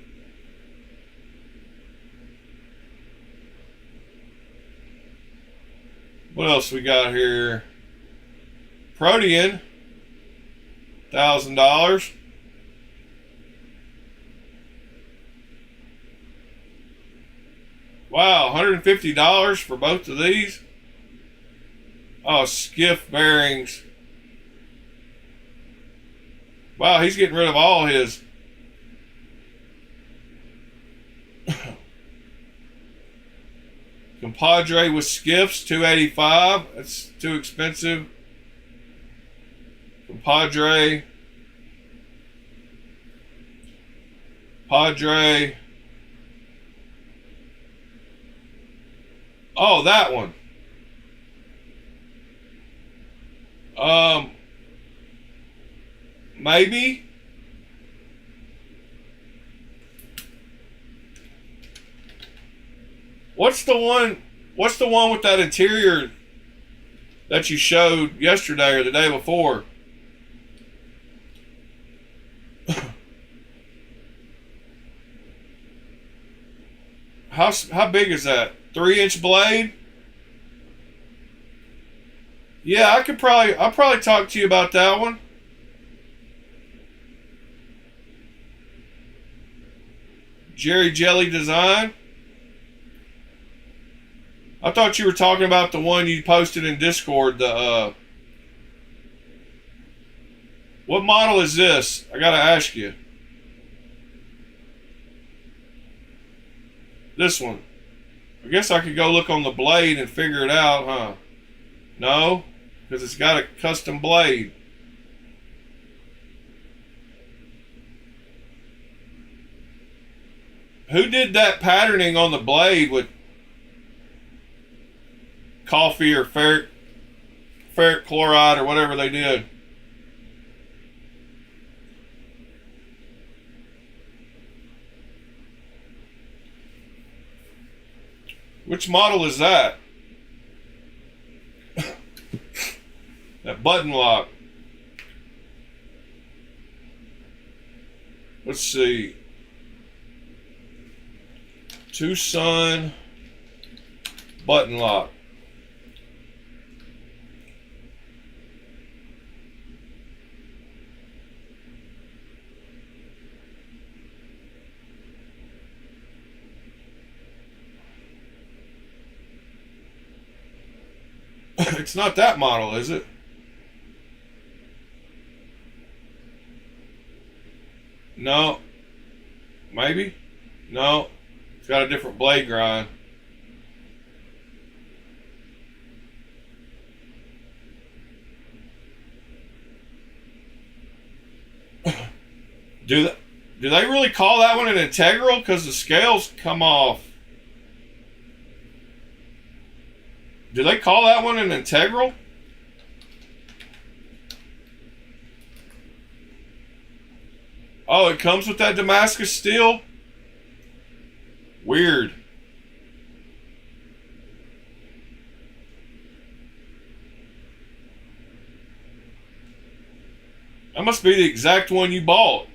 What else we got here? Protean, $1,000. Wow, $150 for both of these. Oh, skiff bearings. Wow, he's getting rid of all his. Compadre with skiffs, $285. That's too expensive. Compadre. Padre. Oh, that one. Maybe. What's the one with that interior that you showed yesterday or the day before? How big is that? 3-inch blade? Yeah, I'll probably talk to you about that one. Jerry Jelly Design. I thought you were talking about the one you posted in Discord. The what model is this? I gotta ask you. This one. I guess I could go look on the blade and figure it out, huh? No, because it's got a custom blade. Who did that patterning on the blade with coffee or ferric chloride or whatever they did? Which model is that? That button lock. Let's see. Tucson button lock. It's not that model, is it? No. Maybe? No. It's got a different blade grind. Do they really call that one an integral? Because the scales come off. Do they call that one an integral? Oh, it comes with that Damascus steel? Weird. That must be the exact one you bought.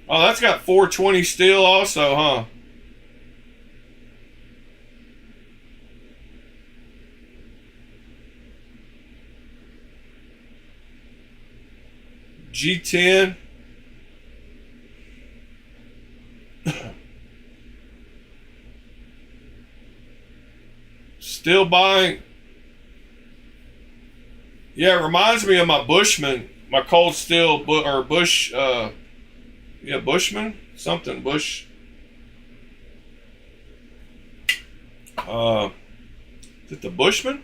Oh, that's got 420 steel also, huh? G10. Still buying. Yeah, it reminds me of my Bushman, my cold steel Bush. Yeah, Bushman, something Bush. Is it the Bushman?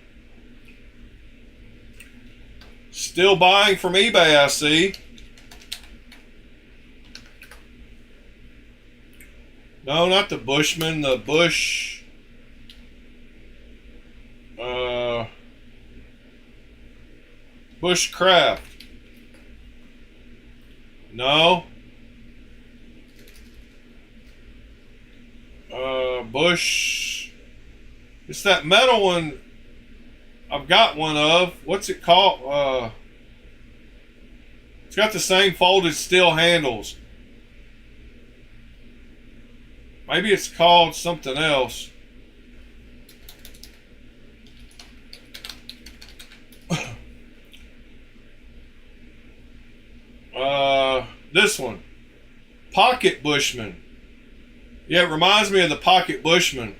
Still buying from eBay, I see. No, not the Bushman. The Bush. Bushcraft. No. Bush. It's that metal one. I've got one of. What's it called? It's got the same folded steel handles. Maybe it's called something else. This one. Pocket Bushman. Yeah, it reminds me of the Pocket Bushman.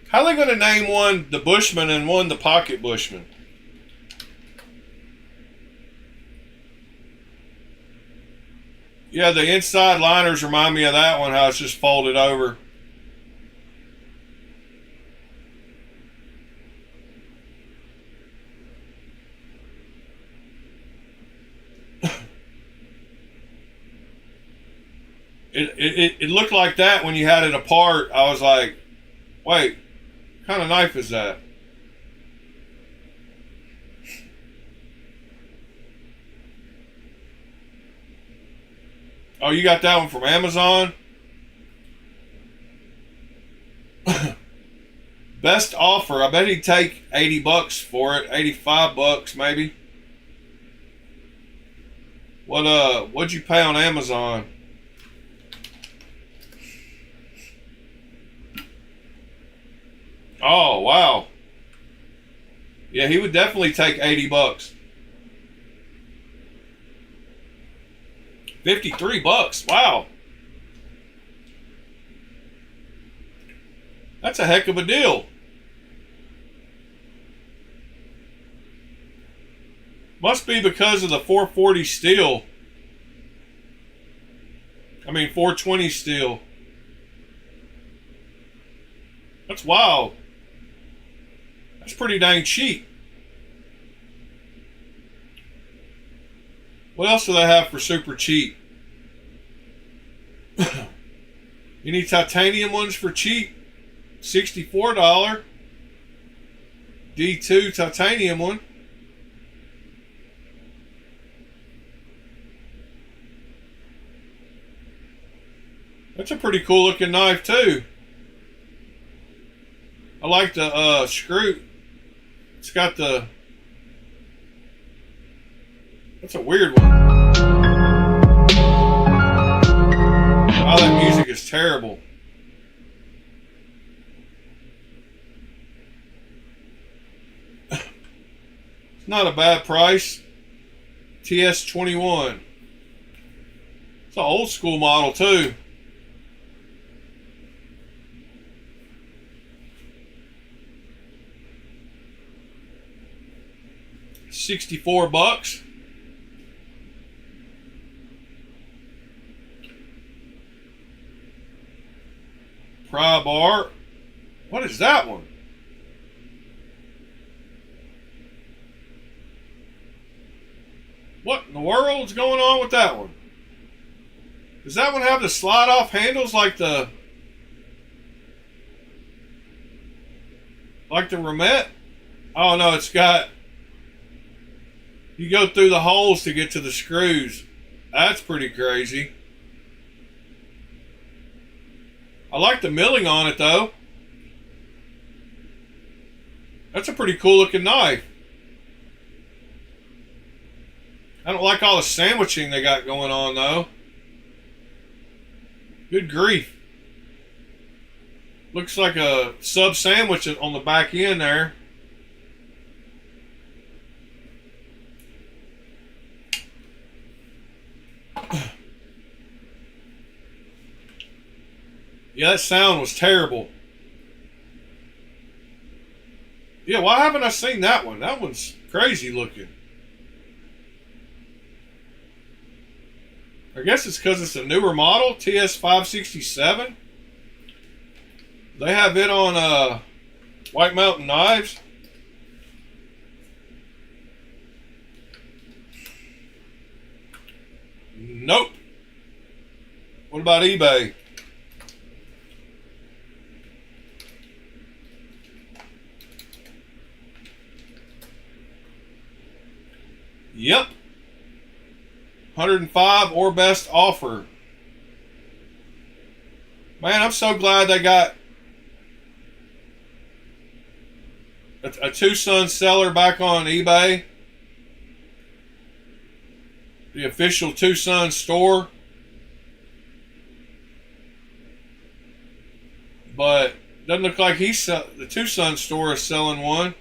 How are they going to name one the Bushman and one the Pocket Bushman? Yeah, the inside liners remind me of that one, how it's just folded over. It looked like that when you had it apart. I was like, wait, what kind of knife is that? Oh, you got that one from Amazon? Best offer. I bet he'd take 80 bucks for it. 85 bucks maybe. What'd you pay on Amazon? Oh, wow. Yeah, he would definitely take 80 bucks. 53 bucks. Wow. That's a heck of a deal. Must be because of the 440 steel. I mean 420 steel. That's wild. That's pretty dang cheap. What else do they have for super cheap? Any titanium ones for cheap? $64. D2 titanium one. That's a pretty cool looking knife too. I like the screw. It's got the... That's a weird one. Oh, that music is terrible. It's not a bad price. TS21. It's an old school model too. $64. Pry bar. What is that one? What in the world is going on with that one? Does that one have the slide off handles like the Ramette? Oh no, it's got... You go through the holes to get to the screws. That's pretty crazy. I like the milling on it though. That's a pretty cool looking knife. I don't like all the sandwiching they got going on though. Good grief. Looks like a sub sandwich on the back end there. Yeah, that sound was terrible. Yeah, why haven't I seen that one? That one's crazy looking. I guess it's because it's a newer model, TS567. They have it on White Mountain Knives. Nope. What about eBay? Yep. 105 or best offer. Man, I'm so glad they got a Two Sons seller back on eBay. The official Two Sons store. But doesn't look like the Two Sons store is selling one.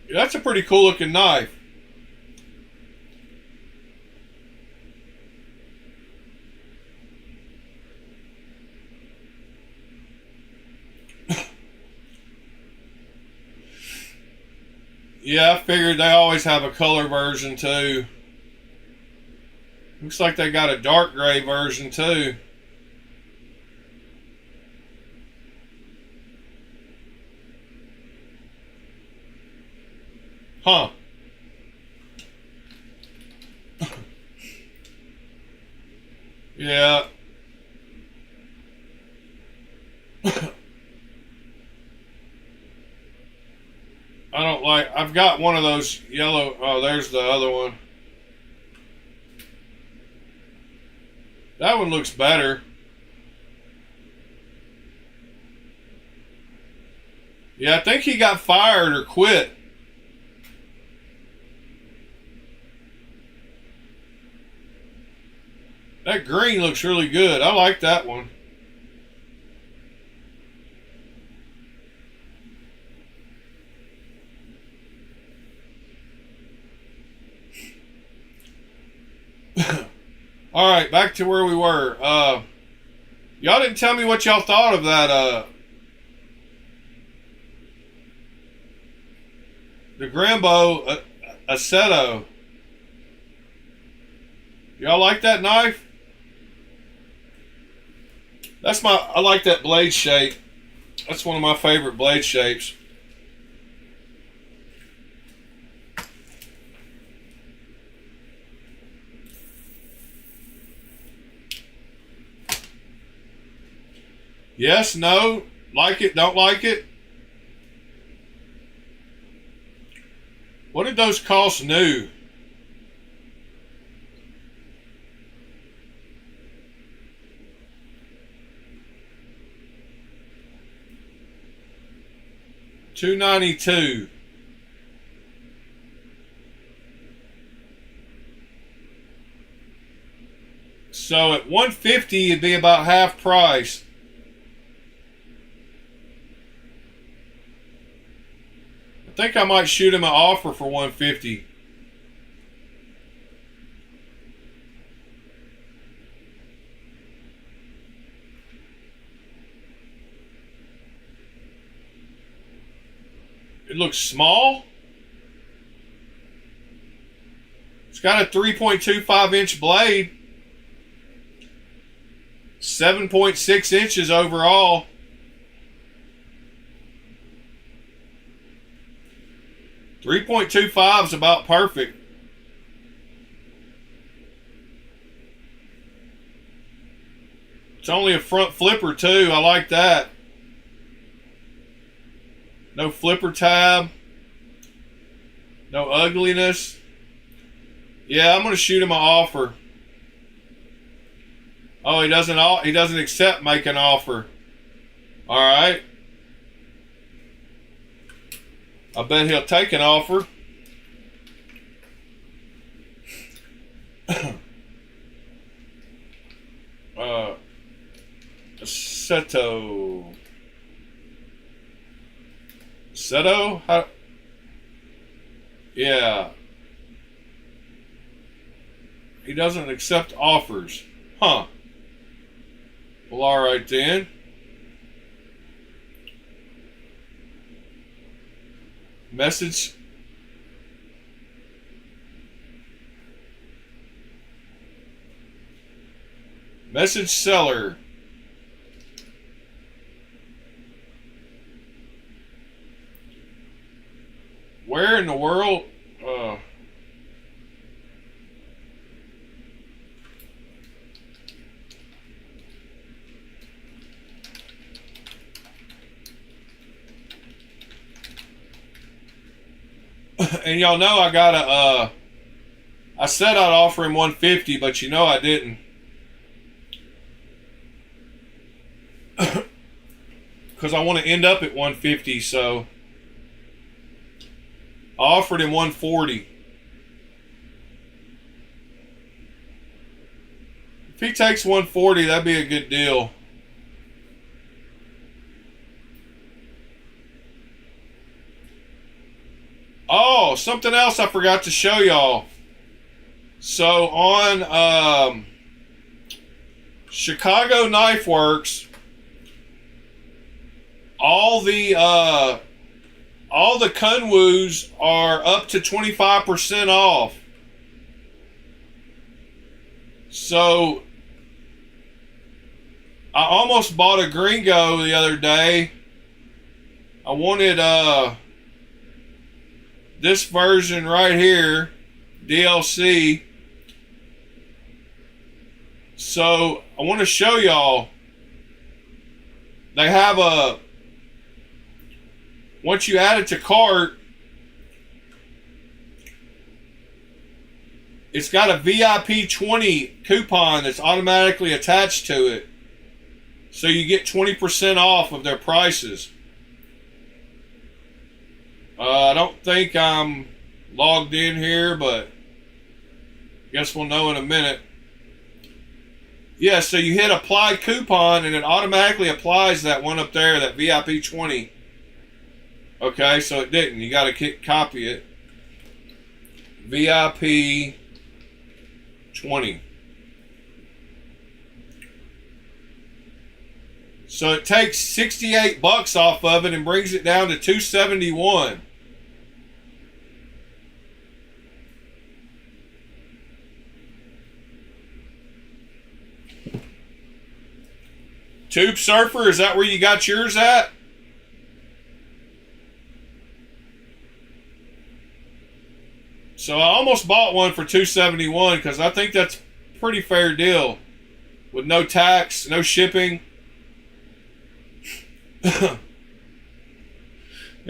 Yeah, that's a pretty cool looking knife. Yeah, I figured they always have a color version too. Looks like they got a dark gray version too. Huh. Yeah. I don't like, I've got one of those yellow, oh, there's the other one. That one looks better. Yeah, I think he got fired or quit. That green looks really good. I like that one. All right, back to where we were. Y'all didn't tell me what y'all thought of that. The Grambo Aceto. Y'all like that knife? I like that blade shape. That's one of my favorite blade shapes. Yes, no, like it, don't like it. What did those cost new? $292. So at $150 it'd be about half price. I think I might shoot him an offer for $150. It looks small. It's got a 3.25 inch blade. 7.6 inches overall. .25 is about perfect. It's only a front flipper too. I like that. No flipper tab. No ugliness. Yeah, I'm gonna shoot him an offer. Oh, he doesn't accept make an offer. All right. I bet he'll take an offer. Seto. How? Yeah. He doesn't accept offers. Huh. Well, all right then. Message. Message seller. Where in the world? And y'all know I got a, I said I'd offer him 150, but you know I didn't. Because I want to end up at 150, so I offered him 140. If he takes 140, that'd be a good deal. Oh, something else I forgot to show y'all. So on Chicago Knife Works, all the Kunwoos are up to 25% off. So I almost bought a Gringo the other day. I wanted this version right here, DLC. So I want to show y'all. They have a, once you add it to cart, it's got a VIP 20 coupon that's automatically attached to it. So you get 20% off of their prices. I don't think I'm logged in here, but guess we'll know in a minute. Yeah, so you hit apply coupon and it automatically applies that one up there, that VIP 20. Okay, so it didn't. You got to copy it. VIP 20. So it takes $68 off of it and brings it down to $271. Tube Surfer, is that where you got yours at? So I almost bought one for $271 because I think that's a pretty fair deal with no tax, no shipping. And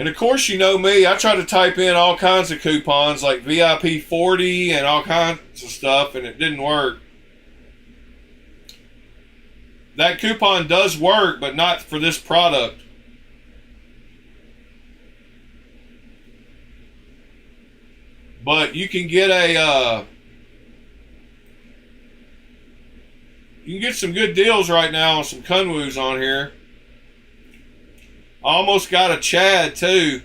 of course, you know me, I try to type in all kinds of coupons like VIP 40 and all kinds of stuff, and it didn't work. That coupon does work, but not for this product. But you can get a you can get some good deals right now on some Kunwoos on here. I almost got a Chad too.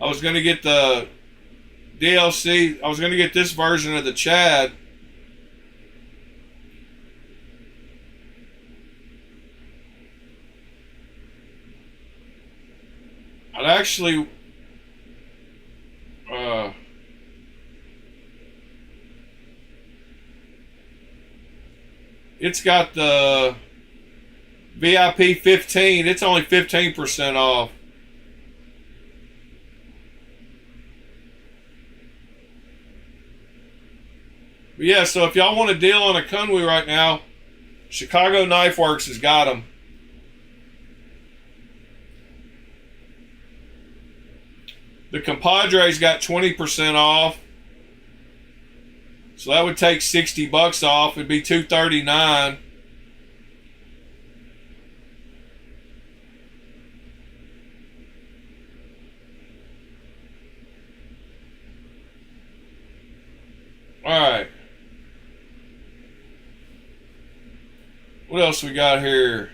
I was going to get the DLC. I was going to get this version of the Chad. I'd actually it's got the VIP 15. It's only 15% off. But yeah, so if y'all want a deal on a Kunwoo right now, Chicago Knife Works has got them. The Compadre's got 20% off. So that would take $60 off. It'd be $239. Alright. What else we got here?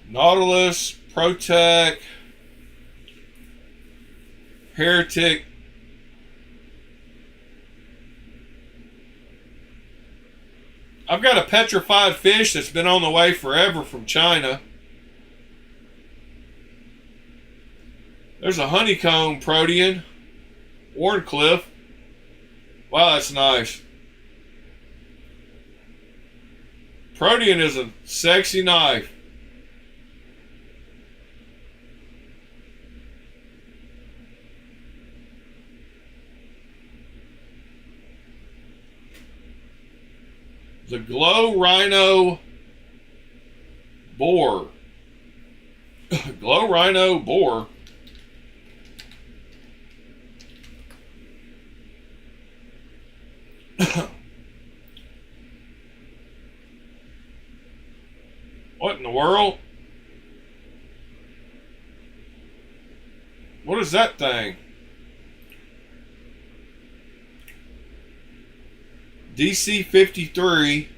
Nautilus, Protec, Heretic. I've got a petrified fish that's been on the way forever from China. There's a honeycomb protean, Warncliffe. Wow, that's nice. Protean is a sexy knife. The Glow Rhino Boar. Glow Rhino Boar. What in the world? What is that thing? DC 53.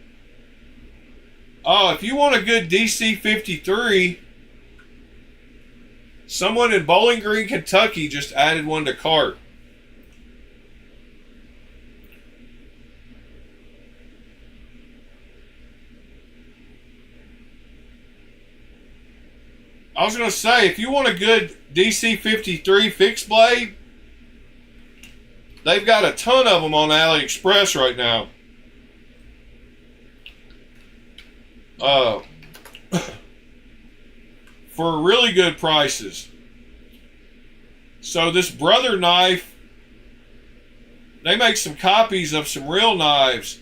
Oh, if you want a good DC 53, someone in Bowling Green, Kentucky just added one to cart. I was going to say, if you want a good DC 53 fixed blade, they've got a ton of them on AliExpress right now. For really good prices. So this Brother knife, they make some copies of some real knives.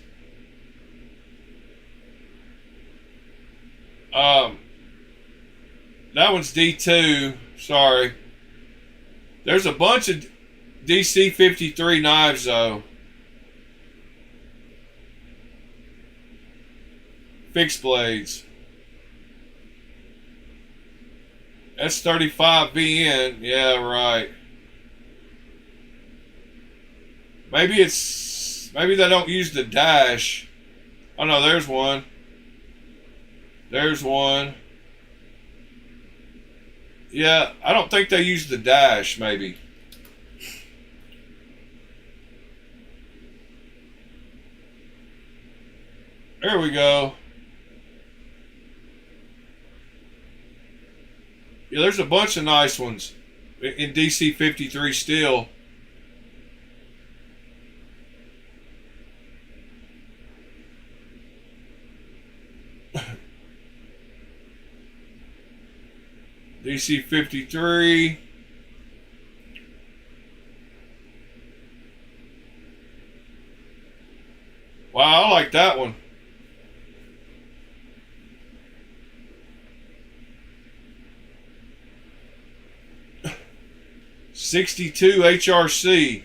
That one's D2. Sorry. There's a bunch of DC 53 knives though. Fixed blades. S35VN. Yeah, right. Maybe they don't use the dash. Oh no, there's one. There's one. Yeah, I don't think they use the dash, maybe. There we go. Yeah, there's a bunch of nice ones in DC 53 steel. DC 53. Wow, I like that one. '62 HRC.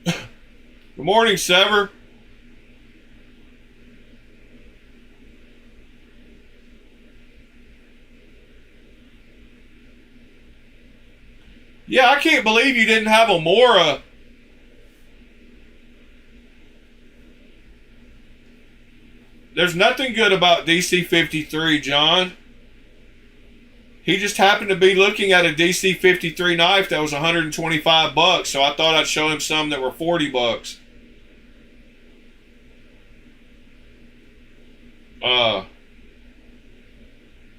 Good morning, Sever. Yeah, I can't believe you didn't have a Mora. There's nothing good about DC 53, John. He just happened to be looking at a DC 53 knife that was 125 bucks, so I thought I'd show him some that were 40 bucks.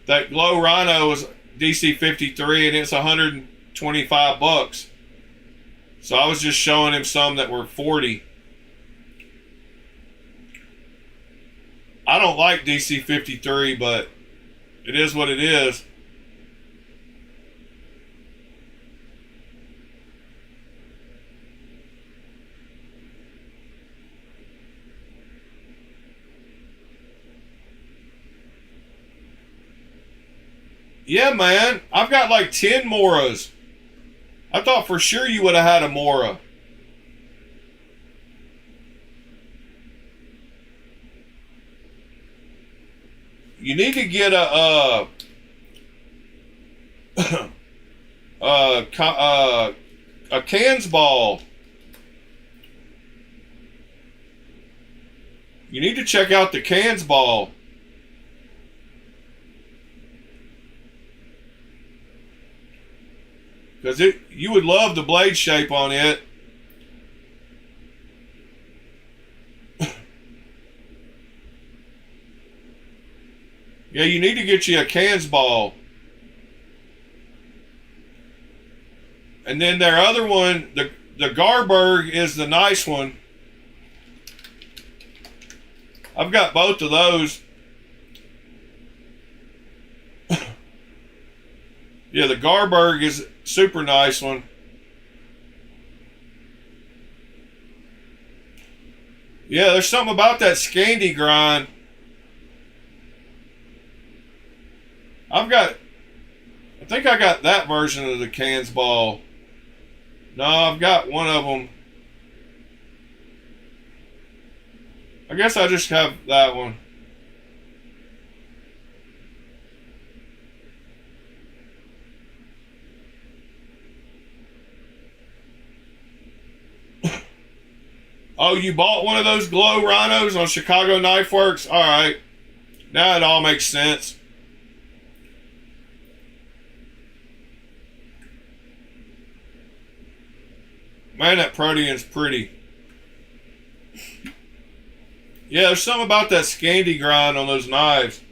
That Glow Rhino was DC 53 and it's 125 bucks. So I was just showing him some that were 40. I don't like DC 53, but it is what it is. Yeah, man. I've got like 10 Moras. I thought for sure you would have had a Mora. You need to get a cans ball. You need to check out the cans ball. Because you would love the blade shape on it. Yeah, you need to get you a cans ball. And then their other one, the Garberg is the nice one. I've got both of those. Yeah, the Garberg is a super nice one. Yeah, there's something about that Scandi grind. I think I got that version of the cans ball. No, I've got one of them. I guess I just have that one. Oh, you bought one of those glow rhinos on Chicago Knife Works? All right. Now it all makes sense. Man, that Protean's pretty. Yeah, there's something about that Scandi grind on those knives.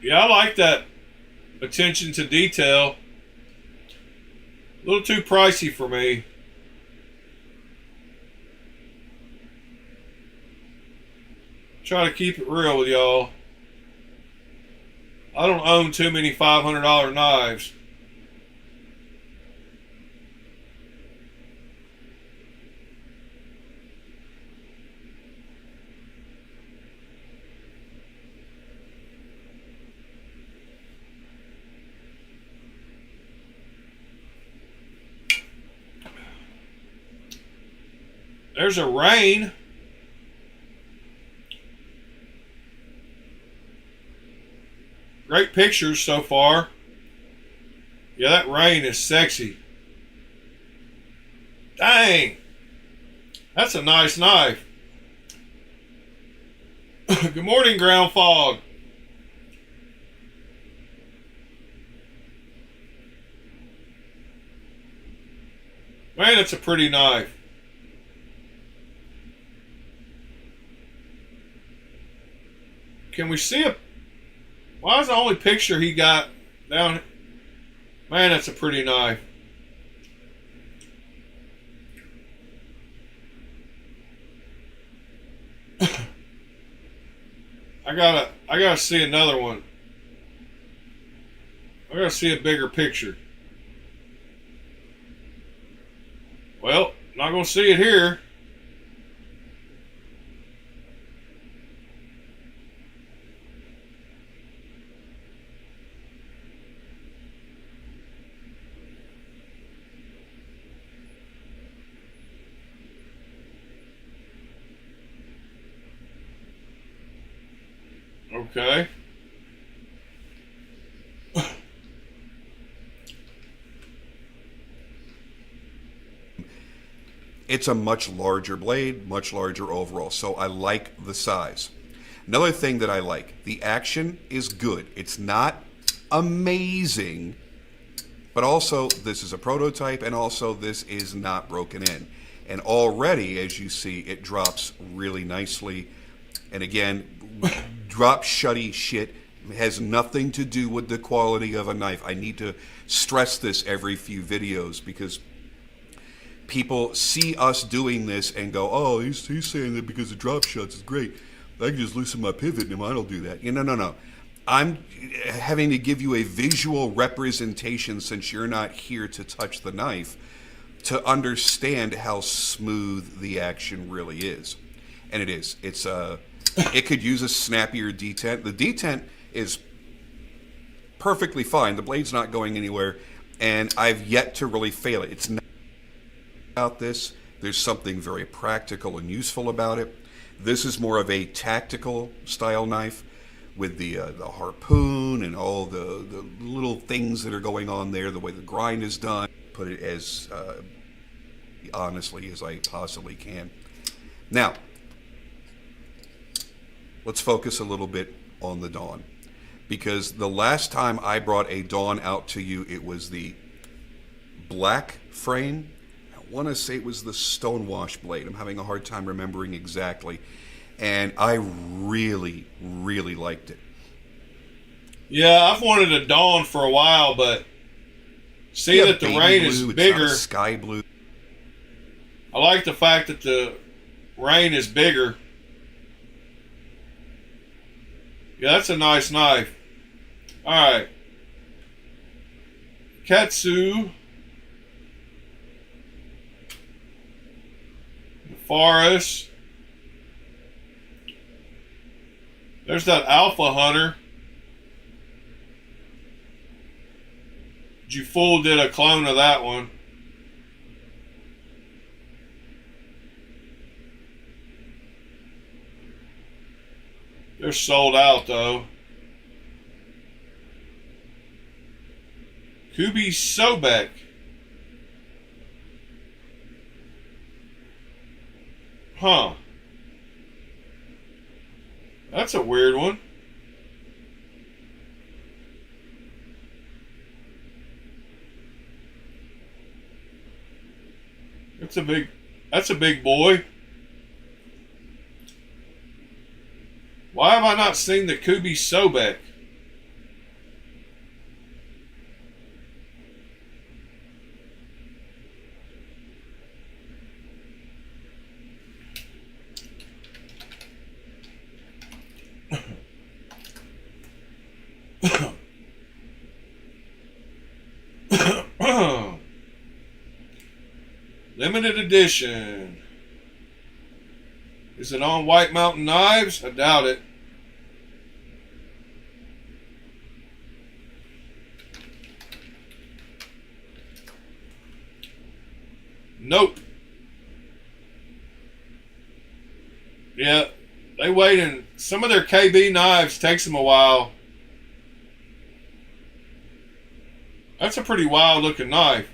Yeah, I like that attention to detail. A little too pricey for me. Try to keep it real with y'all. I don't own too many $500 knives. There's a rain. Great pictures so far. Yeah, that rain is sexy. Dang. That's a nice knife. Good morning, Ground Fog. Man, it's a pretty knife. Can we see it? Why is the only picture he got down? Man, that's a pretty knife. I gotta see another one. I gotta see a bigger picture. Well, not gonna see it here. Okay. It's a much larger blade, much larger overall, so I like the size. Another thing that I like, the action is good. It's not amazing, but also this is a prototype, and also this is not broken in. And already, as you see, it drops really nicely. And again, drop shutty shit has nothing to do with the quality of a knife. I need to stress this every few videos because people see us doing this and go, oh, he's saying that because the drop shuts is great. I can just loosen my pivot and mine will do that. No. I'm having to give you a visual representation, since you're not here to touch the knife, to understand how smooth the action really is. And it is. It could use a snappier detent. The detent is perfectly fine. The blade's not going anywhere, and I've yet to really fail it. It's not about this. There's something very practical and useful about it. This is more of a tactical style knife with the harpoon and all the little things that are going on there, the way the grind is done. Put it as honestly as I possibly can. Now, let's focus a little bit on the Dawn, because the last time I brought a Dawn out to you, it was the black frame. want to say it was the Stonewash blade. I'm having a hard time remembering exactly. And I really, really liked it. Yeah, I've wanted a Dawn for a while, but see that the rain is bigger. Sky blue. I like the fact that the rain is bigger. Yeah, that's a nice knife. Alright. Katsu. The Forest. There's that Alpha Hunter. Jufull did a clone of that one. They're sold out though. Kubi Sobek. Huh. That's a weird one. That's a big boy. Why have I not seen the Kubi Sobek? Limited edition. Is it on White Mountain Knives? I doubt it. Nope. Yeah, they wait, and some of their KB knives takes them a while. That's a pretty wild looking knife.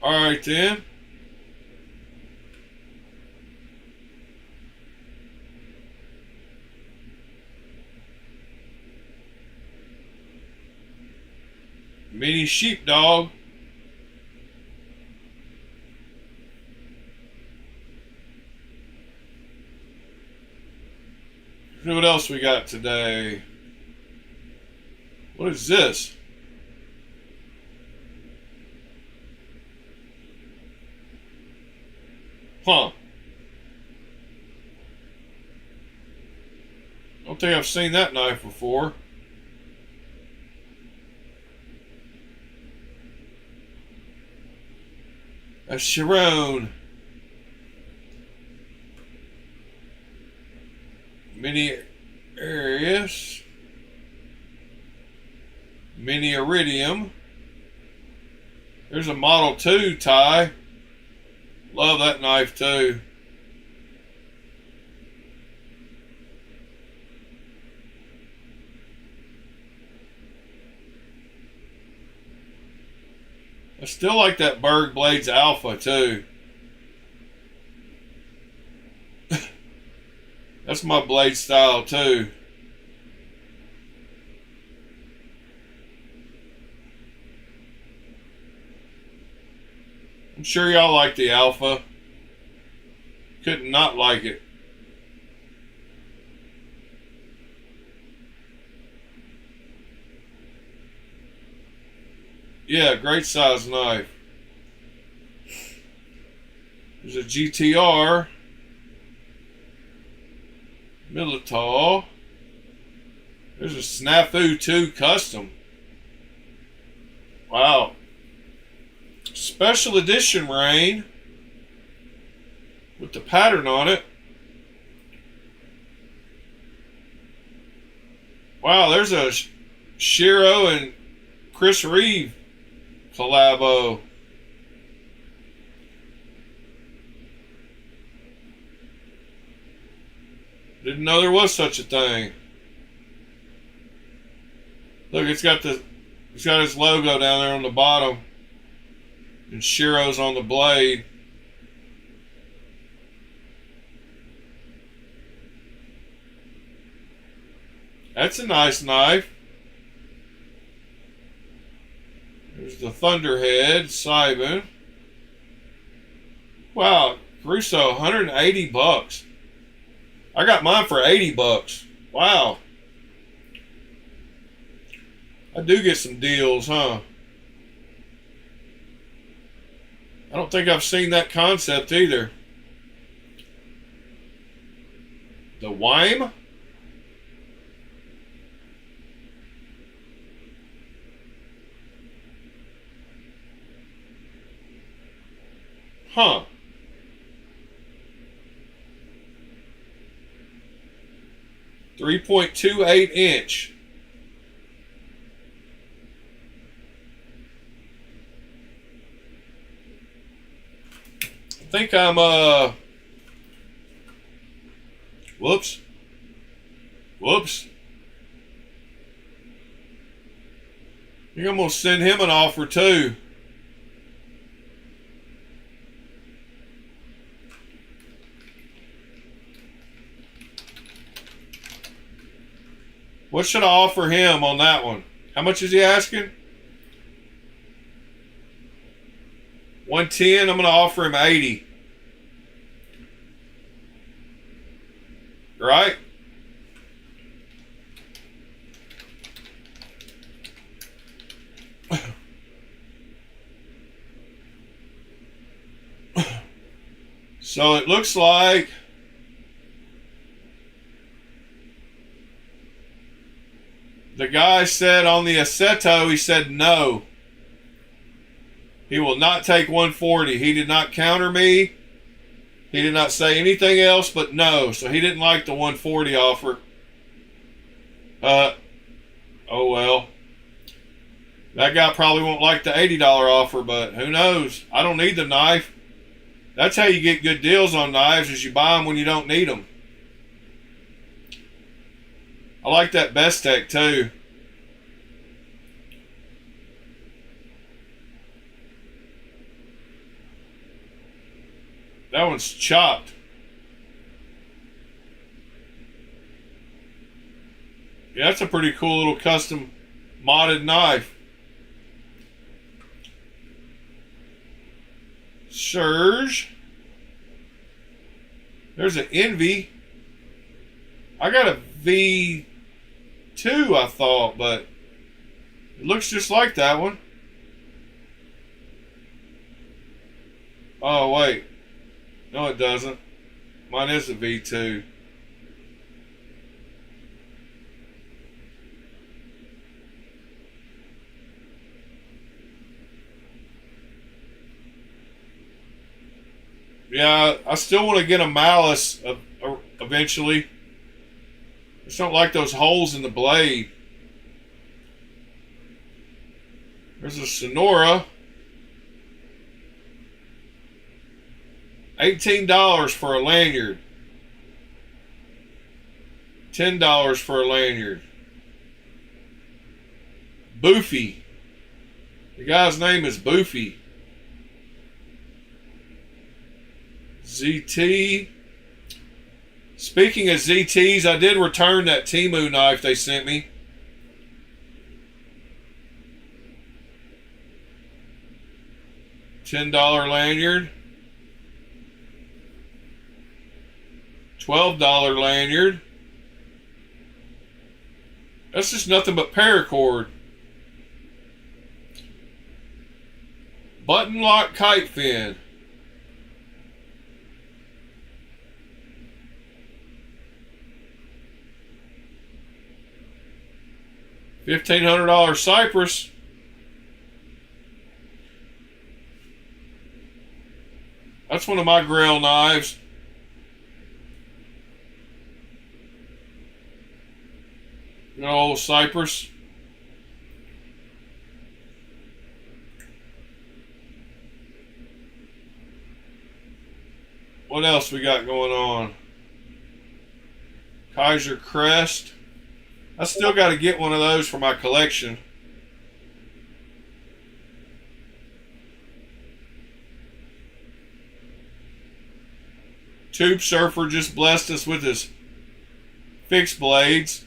Alright then. Mini sheepdog. See what else we got today. What is this? Huh. I don't think I've seen that knife before. A Chiron. Mini Arius. Mini Iridium. There's a Model 2 tie. Love that knife too. I still like that Berg Blades Alpha too. That's my blade style too. I'm sure y'all like the Alpha. Couldn't not like it. Yeah, great size knife. There's a GTR. Militall. There's a Snafu 2 Custom. Wow. Special edition Rain. With the pattern on it. Wow, there's a Shiro and Chris Reeve collabo. Didn't know there was such a thing. Look, it's got his logo down there on the bottom. And Shiro's on the blade. That's a nice knife. There's the Thunderhead, Simon. Wow, Crusoe, 180 bucks. I got mine for 80 bucks. Wow. I do get some deals, huh? I don't think I've seen that concept either. The Wime? Huh. .228". I think I'm whoops. I think I'm gonna send him an offer too. What should I offer him on that one? How much is he asking? 110. I'm going to offer him 80. Right? So it looks like the guy said on the Aceto, he said no. He will not take 140. He did not counter me. He did not say anything else but no. So he didn't like the 140 offer. Oh well. That guy probably won't like the $80 offer, but who knows? I don't need the knife. That's how you get good deals on knives, is you buy them when you don't need them. I like that Bestech too. That one's chopped. Yeah, that's a pretty cool little custom modded knife. Surge. There's an Envy. I got a V2, I thought, but it looks just like that one. Oh, wait. No, it doesn't. Mine is a V2. Yeah, I still want to get a Malice eventually. I just don't like those holes in the blade. There's a Sonora. $18 for a lanyard. $10 for a lanyard. Boofy. The guy's name is Boofy. ZT. Speaking of ZTs, I did return that Temu knife they sent me. $10 lanyard. $12 lanyard. That's just nothing but paracord. Button lock kite fin. $1,500 Cypress. That's one of my Grail knives. Good old Cypress. What else we got going on? Kaiser Crest. I still got to get one of those for my collection. Tube Surfer just blessed us with his fixed blades.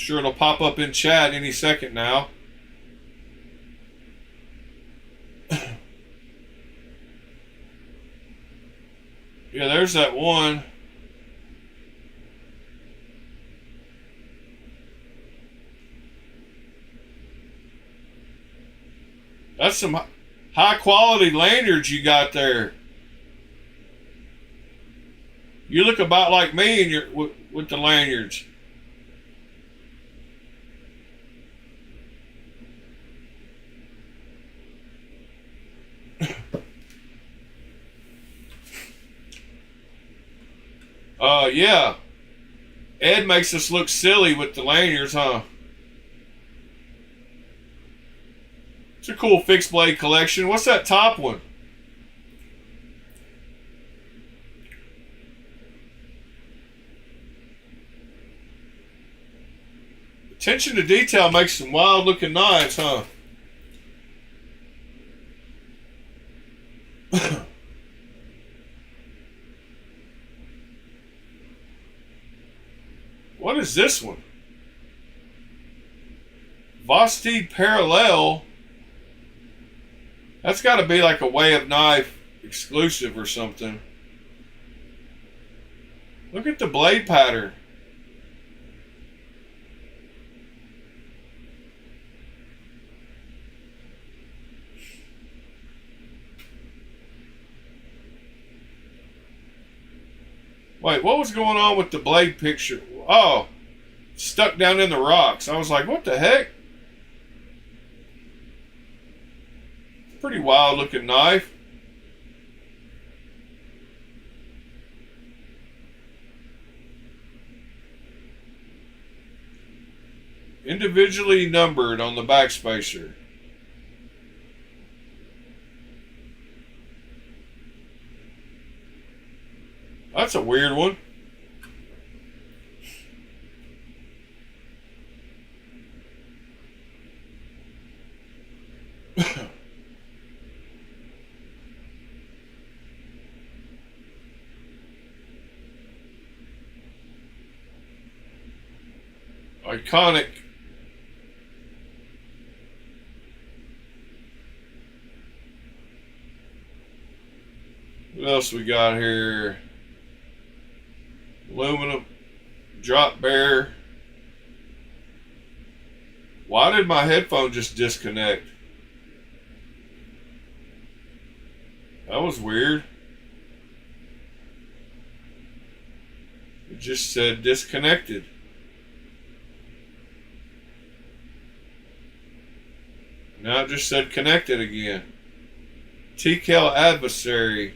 sure it'll pop up in chat any second now. Yeah, there's that one. That's some high quality lanyards you got there. You look about like me and with the lanyards. Yeah. Ed makes us look silly with the lanyards, huh? It's a cool fixed blade collection. What's that top one? Attention to detail makes some wild looking knives, huh? What is this one? Vosteed Parallel. That's got to be like a Way of Knife exclusive or something. Look at the blade pattern. Wait, what was going on with the blade picture? Oh, stuck down in the rocks. I was like, what the heck? Pretty wild looking knife. Individually numbered on the backspacer. That's a weird one. Iconic. What else we got here? Aluminum drop bear. Why did my headphone just disconnect? That was weird. It just said disconnected. Now it just said connected again. TCAL Adversary.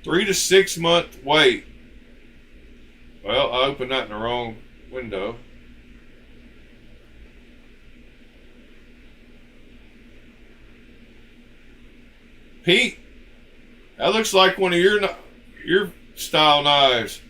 3 to 6 month wait. Well, I opened that in the wrong window. Pete, that looks like one of your style knives.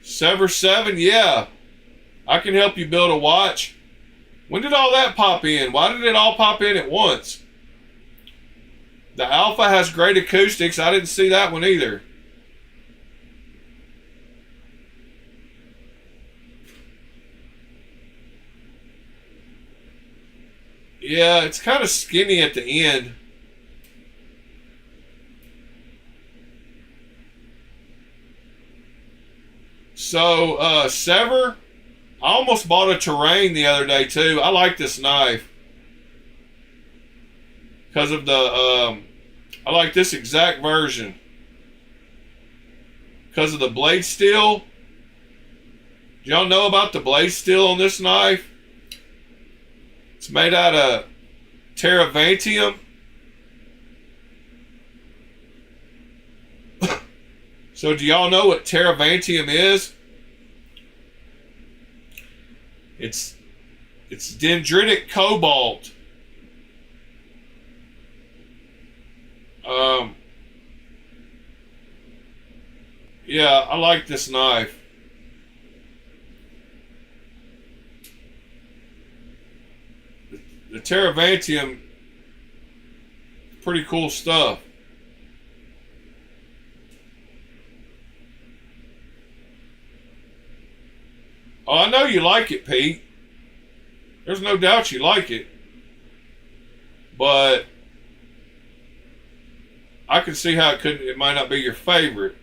Sever 7, yeah. I can help you build a watch. When did all that pop in? Why did it all pop in at once? The Alpha has great acoustics. I didn't see that one either. Yeah, it's kind of skinny at the end. So, Sever, I almost bought a Terrain the other day too. I like this knife. Because of the, I like this exact version. Because of the blade steel. Do y'all know about the blade steel on this knife? It's made out of Terravantium. So do y'all know what Terravantium is? It's dendritic cobalt. Yeah, I like this knife. The Terravantium, pretty cool stuff. Oh, I know you like it, Pete. There's no doubt you like it. But I can see how it might not be your favorite.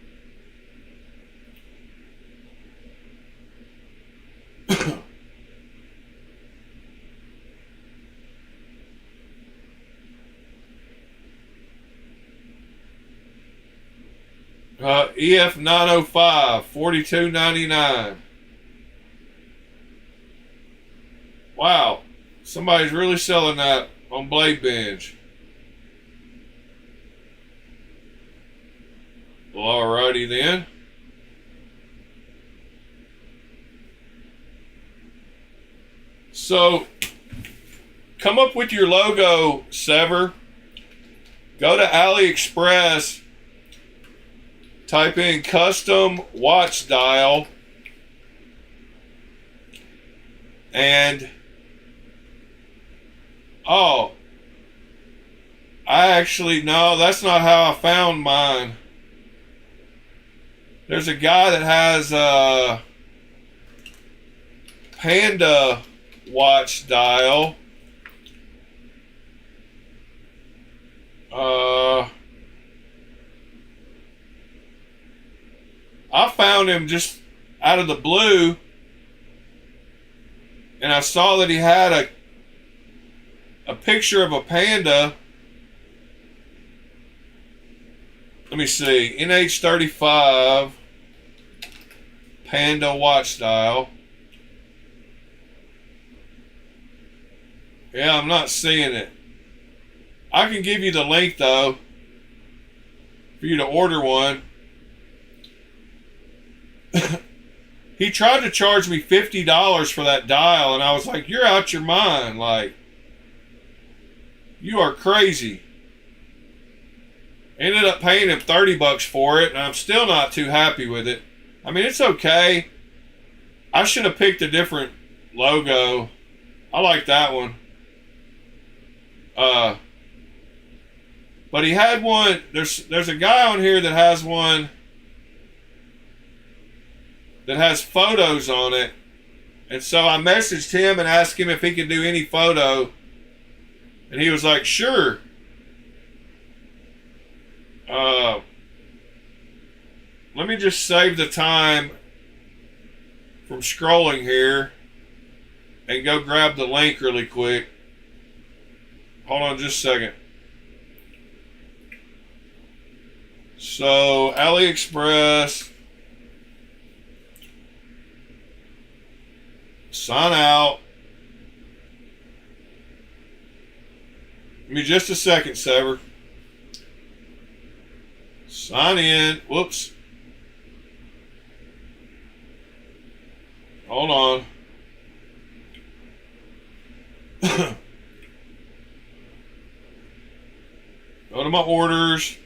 EF 905, $42.99. Wow, somebody's really selling that on Blade Binge. Well, alrighty then. So, come up with your logo, Sever. Go to AliExpress. Type in custom watch dial. And, oh, no, that's not how I found mine. There's a guy that has a Panda watch dial. I found him just out of the blue, and I saw that he had a picture of a panda. Let me see, NH35 Panda watch dial. Yeah, I'm not seeing it. I can give you the link though for you to order one. He tried to charge me $50 for that dial, and I was like, you're out your mind. Like, you are crazy. Ended up paying him $30 for it, and I'm still not too happy with it. I mean, it's okay. I should have picked a different logo. I like that one. But he had one. There's a guy on here that has one that has photos on it, and so I messaged him and asked him if he could do any photo, and he was like, sure. Let me just save the time from scrolling here and go grab the link really quick. Hold on just a second. So, AliExpress. Sign out. Give me just a second, Sever. Sign in. Whoops. Hold on. Go to my orders.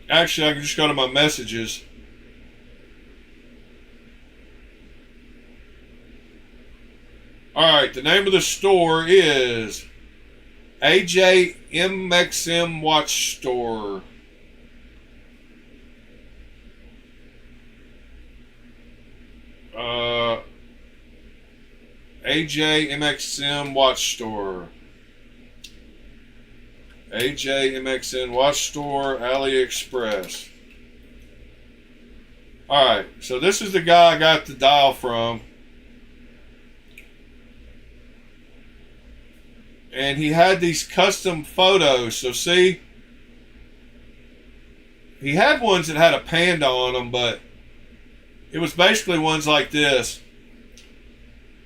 Actually, I can just go to my messages. Alright, the name of the store is AJMXM Watch Store. AJMXM Watch Store. AJMXN Watch Store, AliExpress. Alright, so this is the guy I got the dial from. And he had these custom photos. So see, he had ones that had a panda on them, but it was basically ones like this.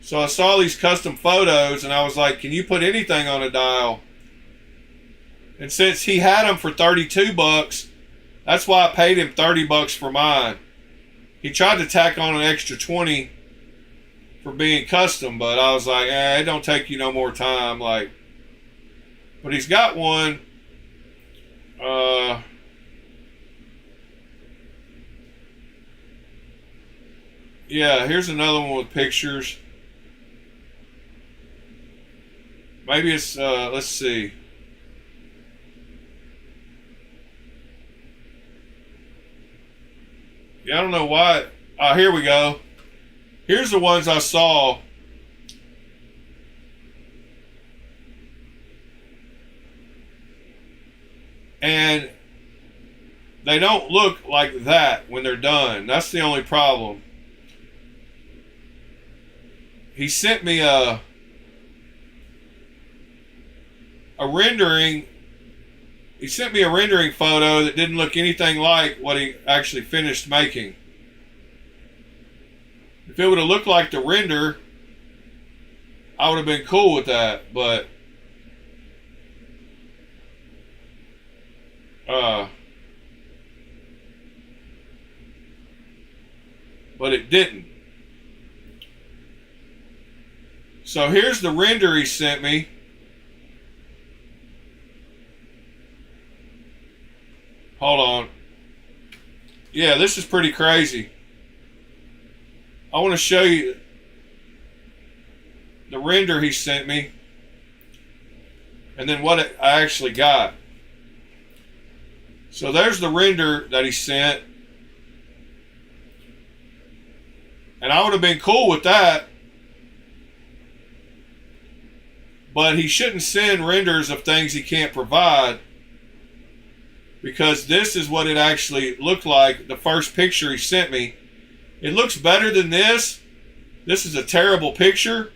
So I saw these custom photos and I was like, can you put anything on a dial? And since he had them for $32, that's why I paid him $30 for mine. He tried to tack on an extra $20 for being custom, but I was like, it don't take you no more time. Like, but he's got one. Yeah, here's another one with pictures. Maybe it's, let's see. Yeah, I don't know why. Here we go. Here's the ones I saw. And they don't look like that when they're done. That's the only problem. He sent me a rendering. He sent me a rendering photo that didn't look anything like what he actually finished making. If it would have looked like the render, I would have been cool with that, but it didn't. So here's the render he sent me. Hold on. Yeah, this is pretty crazy. I want to show you the render he sent me and then what I actually got. So there's the render that he sent. And I would have been cool with that. But he shouldn't send renders of things he can't provide, because this is what it actually looked like, the first picture he sent me. It looks better than this. This is a terrible picture.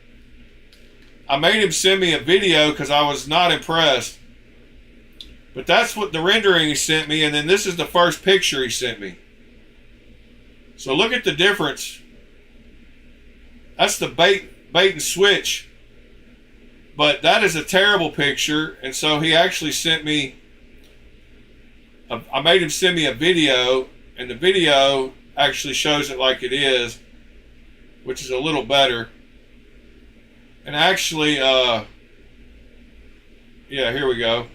I made him send me a video because I was not impressed. But that's what the rendering he sent me, and then this is the first picture he sent me. So look at the difference. That's the bait and switch. But that is a terrible picture, and so he actually sent me, I made him send me a video, and the video actually shows it like it is, which is a little better. And actually, yeah, here we go.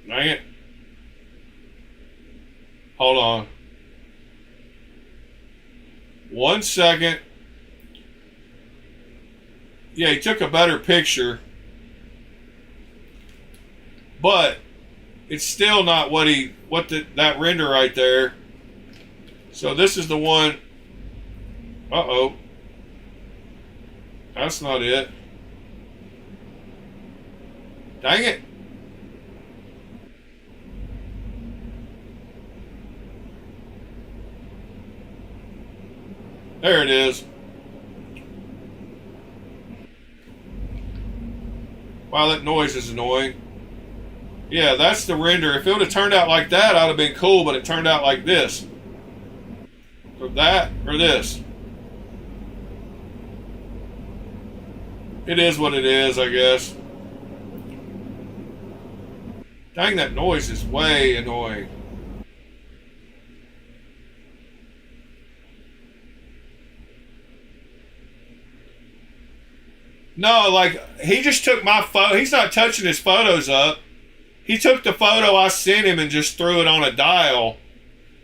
Dang it. Hold on. 1 second. Yeah, he took a better picture. But it's still not that render right there. So this is the one. Uh-oh. That's not it. Dang it. There it is. Wow, that noise is annoying. Yeah, that's the render. If it would have turned out like that, I'd have been cool, but it turned out like this. Or that, or this. It is what it is, I guess. Dang, that noise is way annoying. No, like, he just took my photo. He's not touching his photos up. He took the photo I sent him and just threw it on a dial.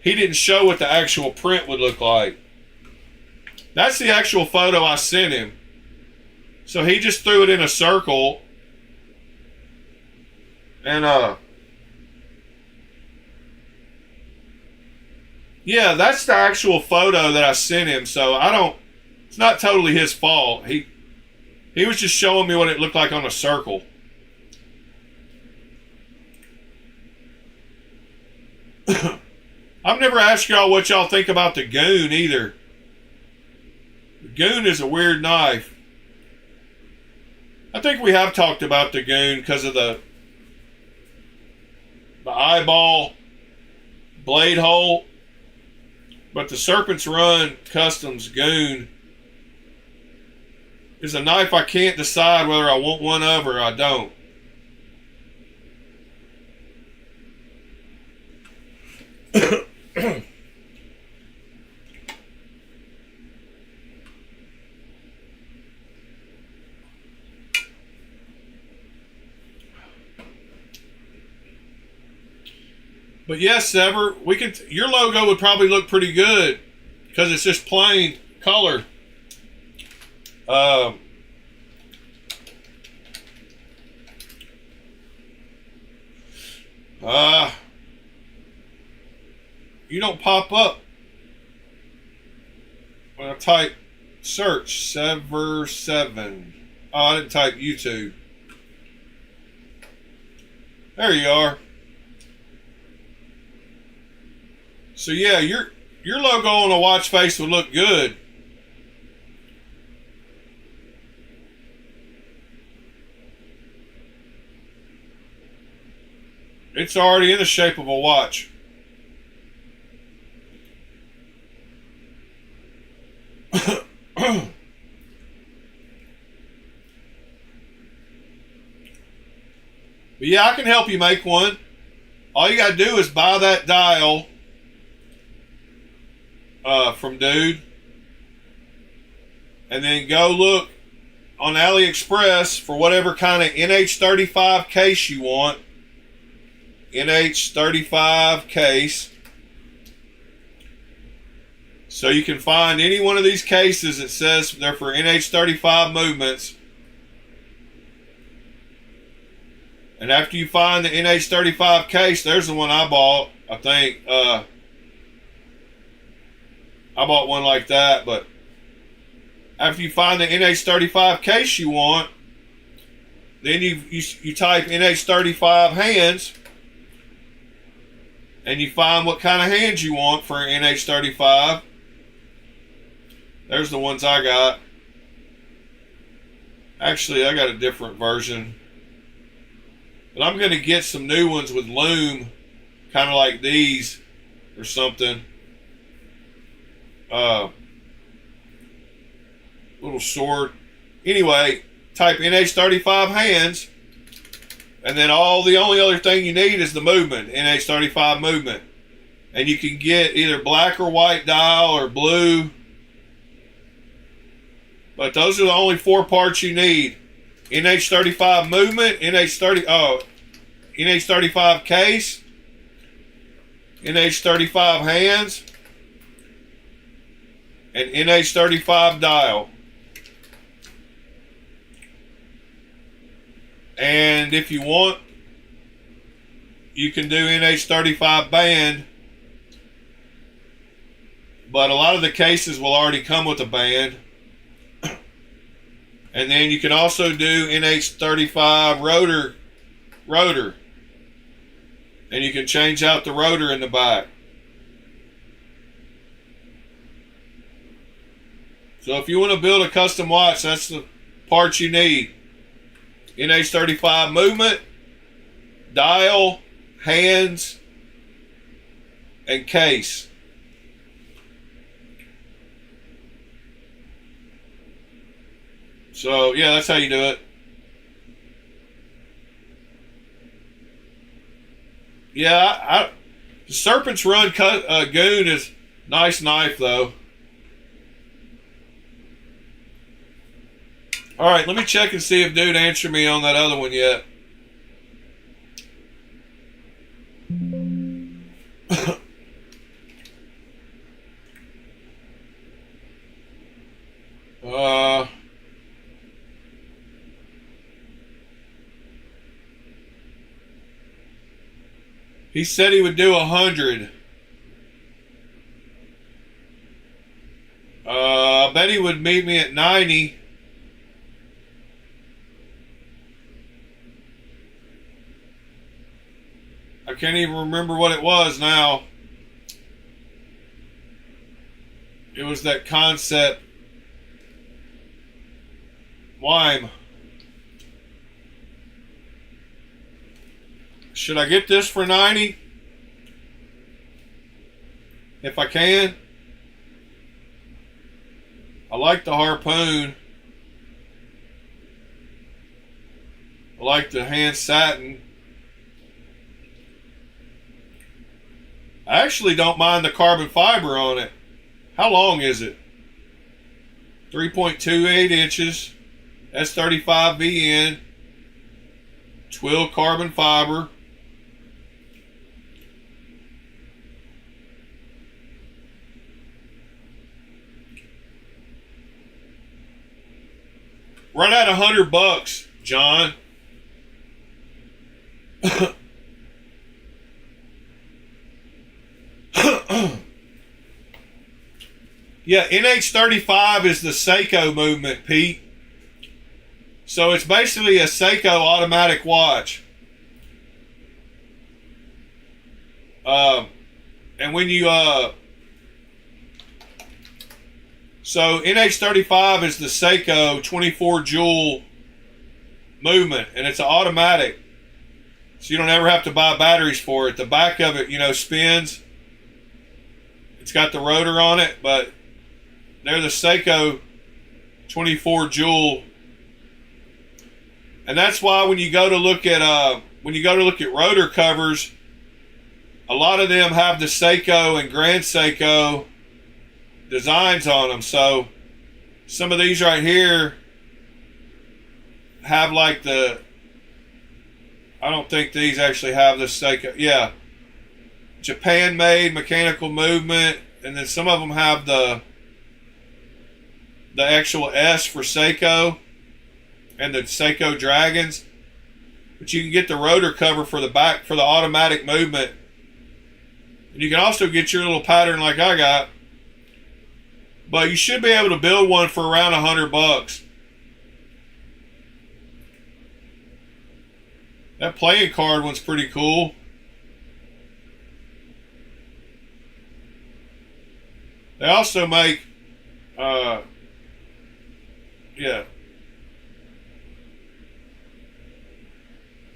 He didn't show what the actual print would look like. That's the actual photo I sent him. So he just threw it in a circle. And, yeah, that's the actual photo that I sent him. So it's not totally his fault. He was just showing me what it looked like on a circle. I've never asked y'all what y'all think about the Goon either. The Goon is a weird knife. I think we have talked about the Goon because of the eyeball blade hole. But the Serpent's Run Customs Goon is a knife I can't decide whether I want one of or I don't. But yes, Sever, we can. Your logo would probably look pretty good because it's just plain color. You don't pop up when I type search Sever7. Oh, I didn't type YouTube. There you are. So yeah, your logo on a watch face would look good. It's already in the shape of a watch. But yeah, I can help you make one. All you gotta do is buy that dial from Dude, and then go look on AliExpress for whatever kind of NH35 case you want. NH35 case. So you can find any one of these cases that says they're for NH35 movements. And after you find the NH35 case, there's the one I bought. I think I bought one like that. But after you find the NH35 case you want, then you type NH35 hands, and you find what kind of hands you want for an NH35. There's the ones I got. Actually, I got a different version. But I'm going to get some new ones with loom, kind of like these or something. Little sword. Anyway, type NH35 hands, and then the only other thing you need is the movement, NH35 movement. And you can get either black or white dial or blue. But those are the only 4 parts you need. NH35 movement, NH35 case, NH35 hands, and NH35 dial. And if you want, you can do NH35 band, but a lot of the cases will already come with a band. And then you can also do NH35 rotor. And you can change out the rotor in the back. So if you want to build a custom watch, that's the parts you need. NH35 movement, dial, hands, and case. So yeah, that's how you do it. Yeah, the Serpent's Run Goon is a nice knife though. All right, let me check and see if Dude answered me on that other one yet. He said he would do 100. I bet he would meet me at 90. I can't even remember what it was now. It was that concept Wime. Should I get this for 90? If I can. I like the harpoon. I like the hand satin. I actually don't mind the carbon fiber on it. How long is it? 3.28 inches. S35 VN. Twill carbon fiber. Right at $100, John. Yeah, NH35 is the Seiko movement, Pete. So it's basically a Seiko automatic watch. And when you so NH35 is the Seiko 24 jewel movement, and it's an automatic, so you don't ever have to buy batteries for it. The back of it, you know, spins. It's got the rotor on it, but they're the Seiko 24 jewel, and that's why when you go to look at rotor covers, a lot of them have the Seiko and Grand Seiko designs on them. So some of these right here have like the, I don't think these actually have the Seiko. Yeah, Japan made mechanical movement, and then some of them have the actual S for Seiko and the Seiko Dragons. But you can get the rotor cover for the back for the automatic movement. And you can also get your little pattern like I got. But you should be able to build one for around $100. That playing card one's pretty cool. They also make, yeah.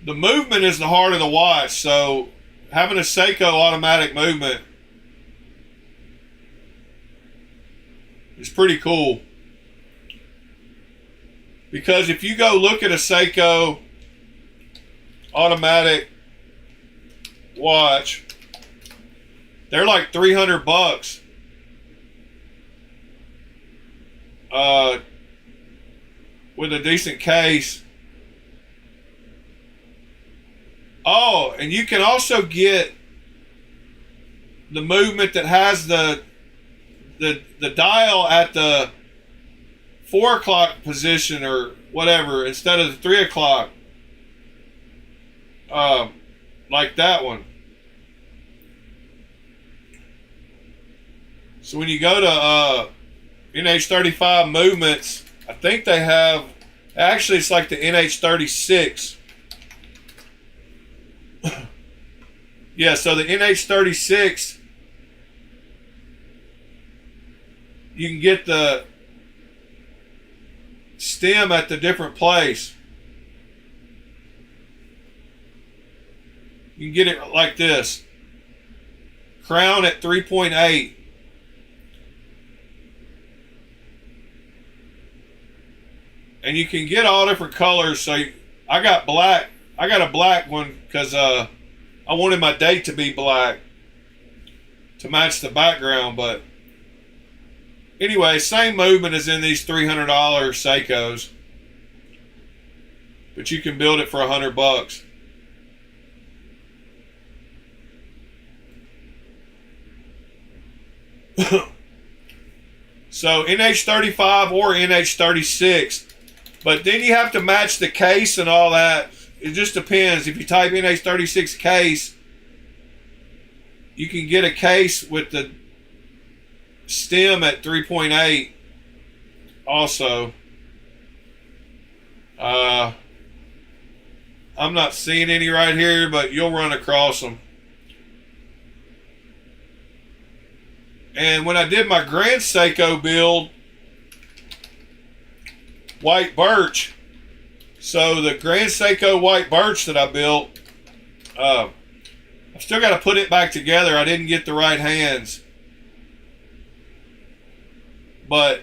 The movement is the heart of the watch, so having a Seiko automatic movement is pretty cool. Because if you go look at a Seiko automatic watch, they're like $300. With a decent case. Oh, and you can also get the movement that has the dial at the 4 o'clock position or whatever instead of the 3 o'clock. Like that one. So when you go to NH35 movements, I think they have, actually it's like the NH36. Yeah, so the NH36, you can get the stem at the different place. You can get it like this. Crown at 3.8. And you can get all different colors. So I got black. I got a black one because I wanted my date to be black to match the background. But anyway, same movement as in these $300 Seikos, but you can build it for $100. So NH35 or NH36, but then you have to match the case and all that. It just depends. If you type NH36 case, you can get a case with the stem at 3.8 also. I'm not seeing any right here, but you'll run across them. And when I did my Grand Seiko build, white birch, so the Grand Seiko white birch that I built, I've still got to put it back together. I didn't get the right hands. But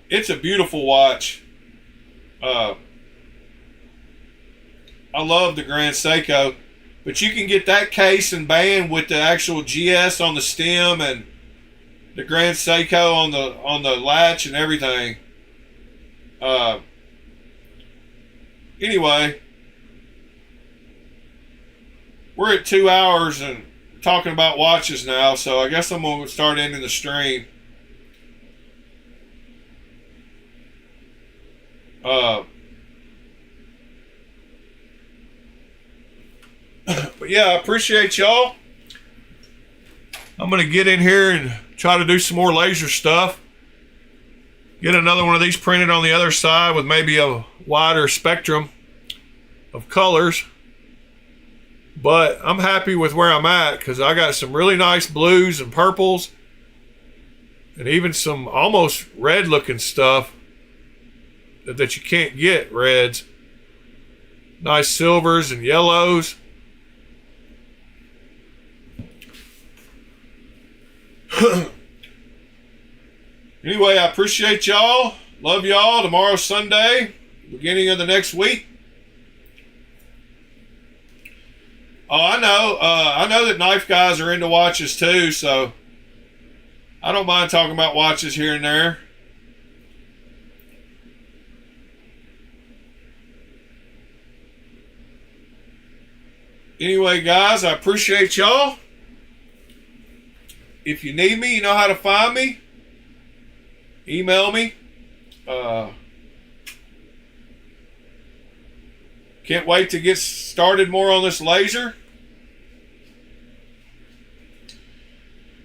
it's a beautiful watch. I love the Grand Seiko. But you can get that case and band with the actual GS on the stem and the Grand Seiko on the latch and everything. Anyway, we're at 2 hours and talking about watches now, so I guess I'm going to start ending the stream. But yeah, I appreciate y'all. I'm going to get in here and try to do some more laser stuff. Get another one of these printed on the other side with maybe a wider spectrum of colors. But I'm happy with where I'm at because I got some really nice blues and purples and even some almost red looking stuff that you can't get reds. Nice silvers and yellows. Anyway, I appreciate y'all. Love y'all. Tomorrow's Sunday, beginning of the next week. Oh, I know. I know that knife guys are into watches too, so I don't mind talking about watches here and there. Anyway, guys, I appreciate y'all. If you need me, you know how to find me. Email me. Can't wait to get started more on this laser.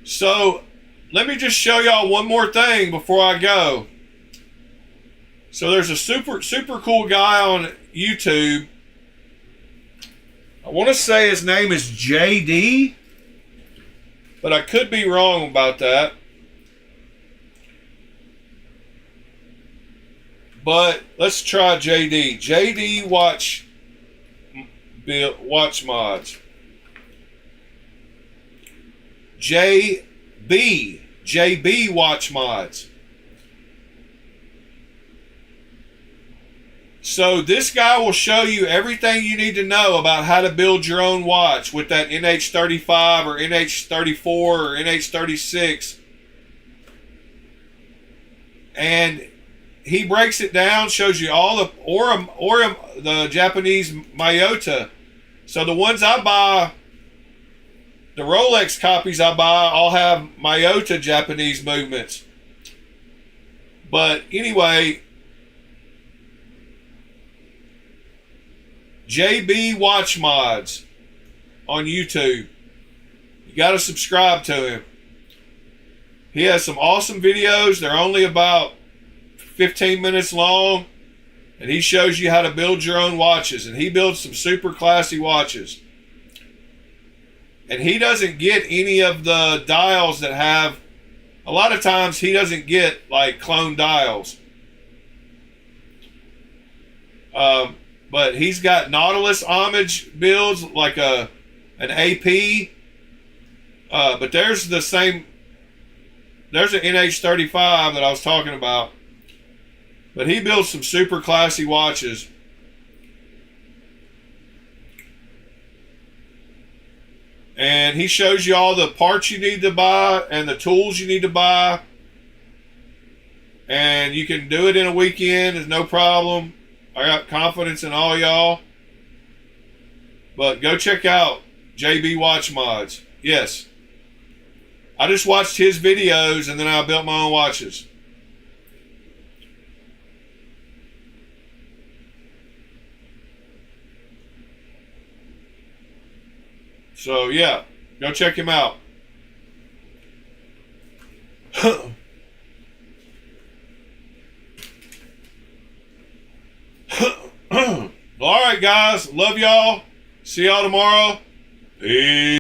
So, let me just show y'all one more thing before I go. So there's a super cool guy on YouTube. I want to say his name is JD, but I could be wrong about that. But let's try JD. JD watch mods. JB watch mods. So this guy will show you everything you need to know about how to build your own watch with that NH35 or NH34 or NH36. And he breaks it down, shows you all the the Japanese Mayota. So the ones I buy, the Rolex copies I buy, all have Mayota Japanese movements. But anyway, JB Watch Mods on YouTube. You got to subscribe to him. He has some awesome videos. They're only about 15 minutes long, and he shows you how to build your own watches, and he builds some super classy watches. And he doesn't get any of the dials that have, a lot of times he doesn't get like clone dials. But he's got Nautilus homage builds like an AP. But there's the same, there's an NH35 that I was talking about. But he builds some super classy watches. And he shows you all the parts you need to buy and the tools you need to buy. And you can do it in a weekend, there's no problem. I got confidence in all y'all. But go check out JB Watch Mods. Yes. I just watched his videos and then I built my own watches. So yeah, go check him out. All right, guys. Love y'all. See y'all tomorrow. Peace.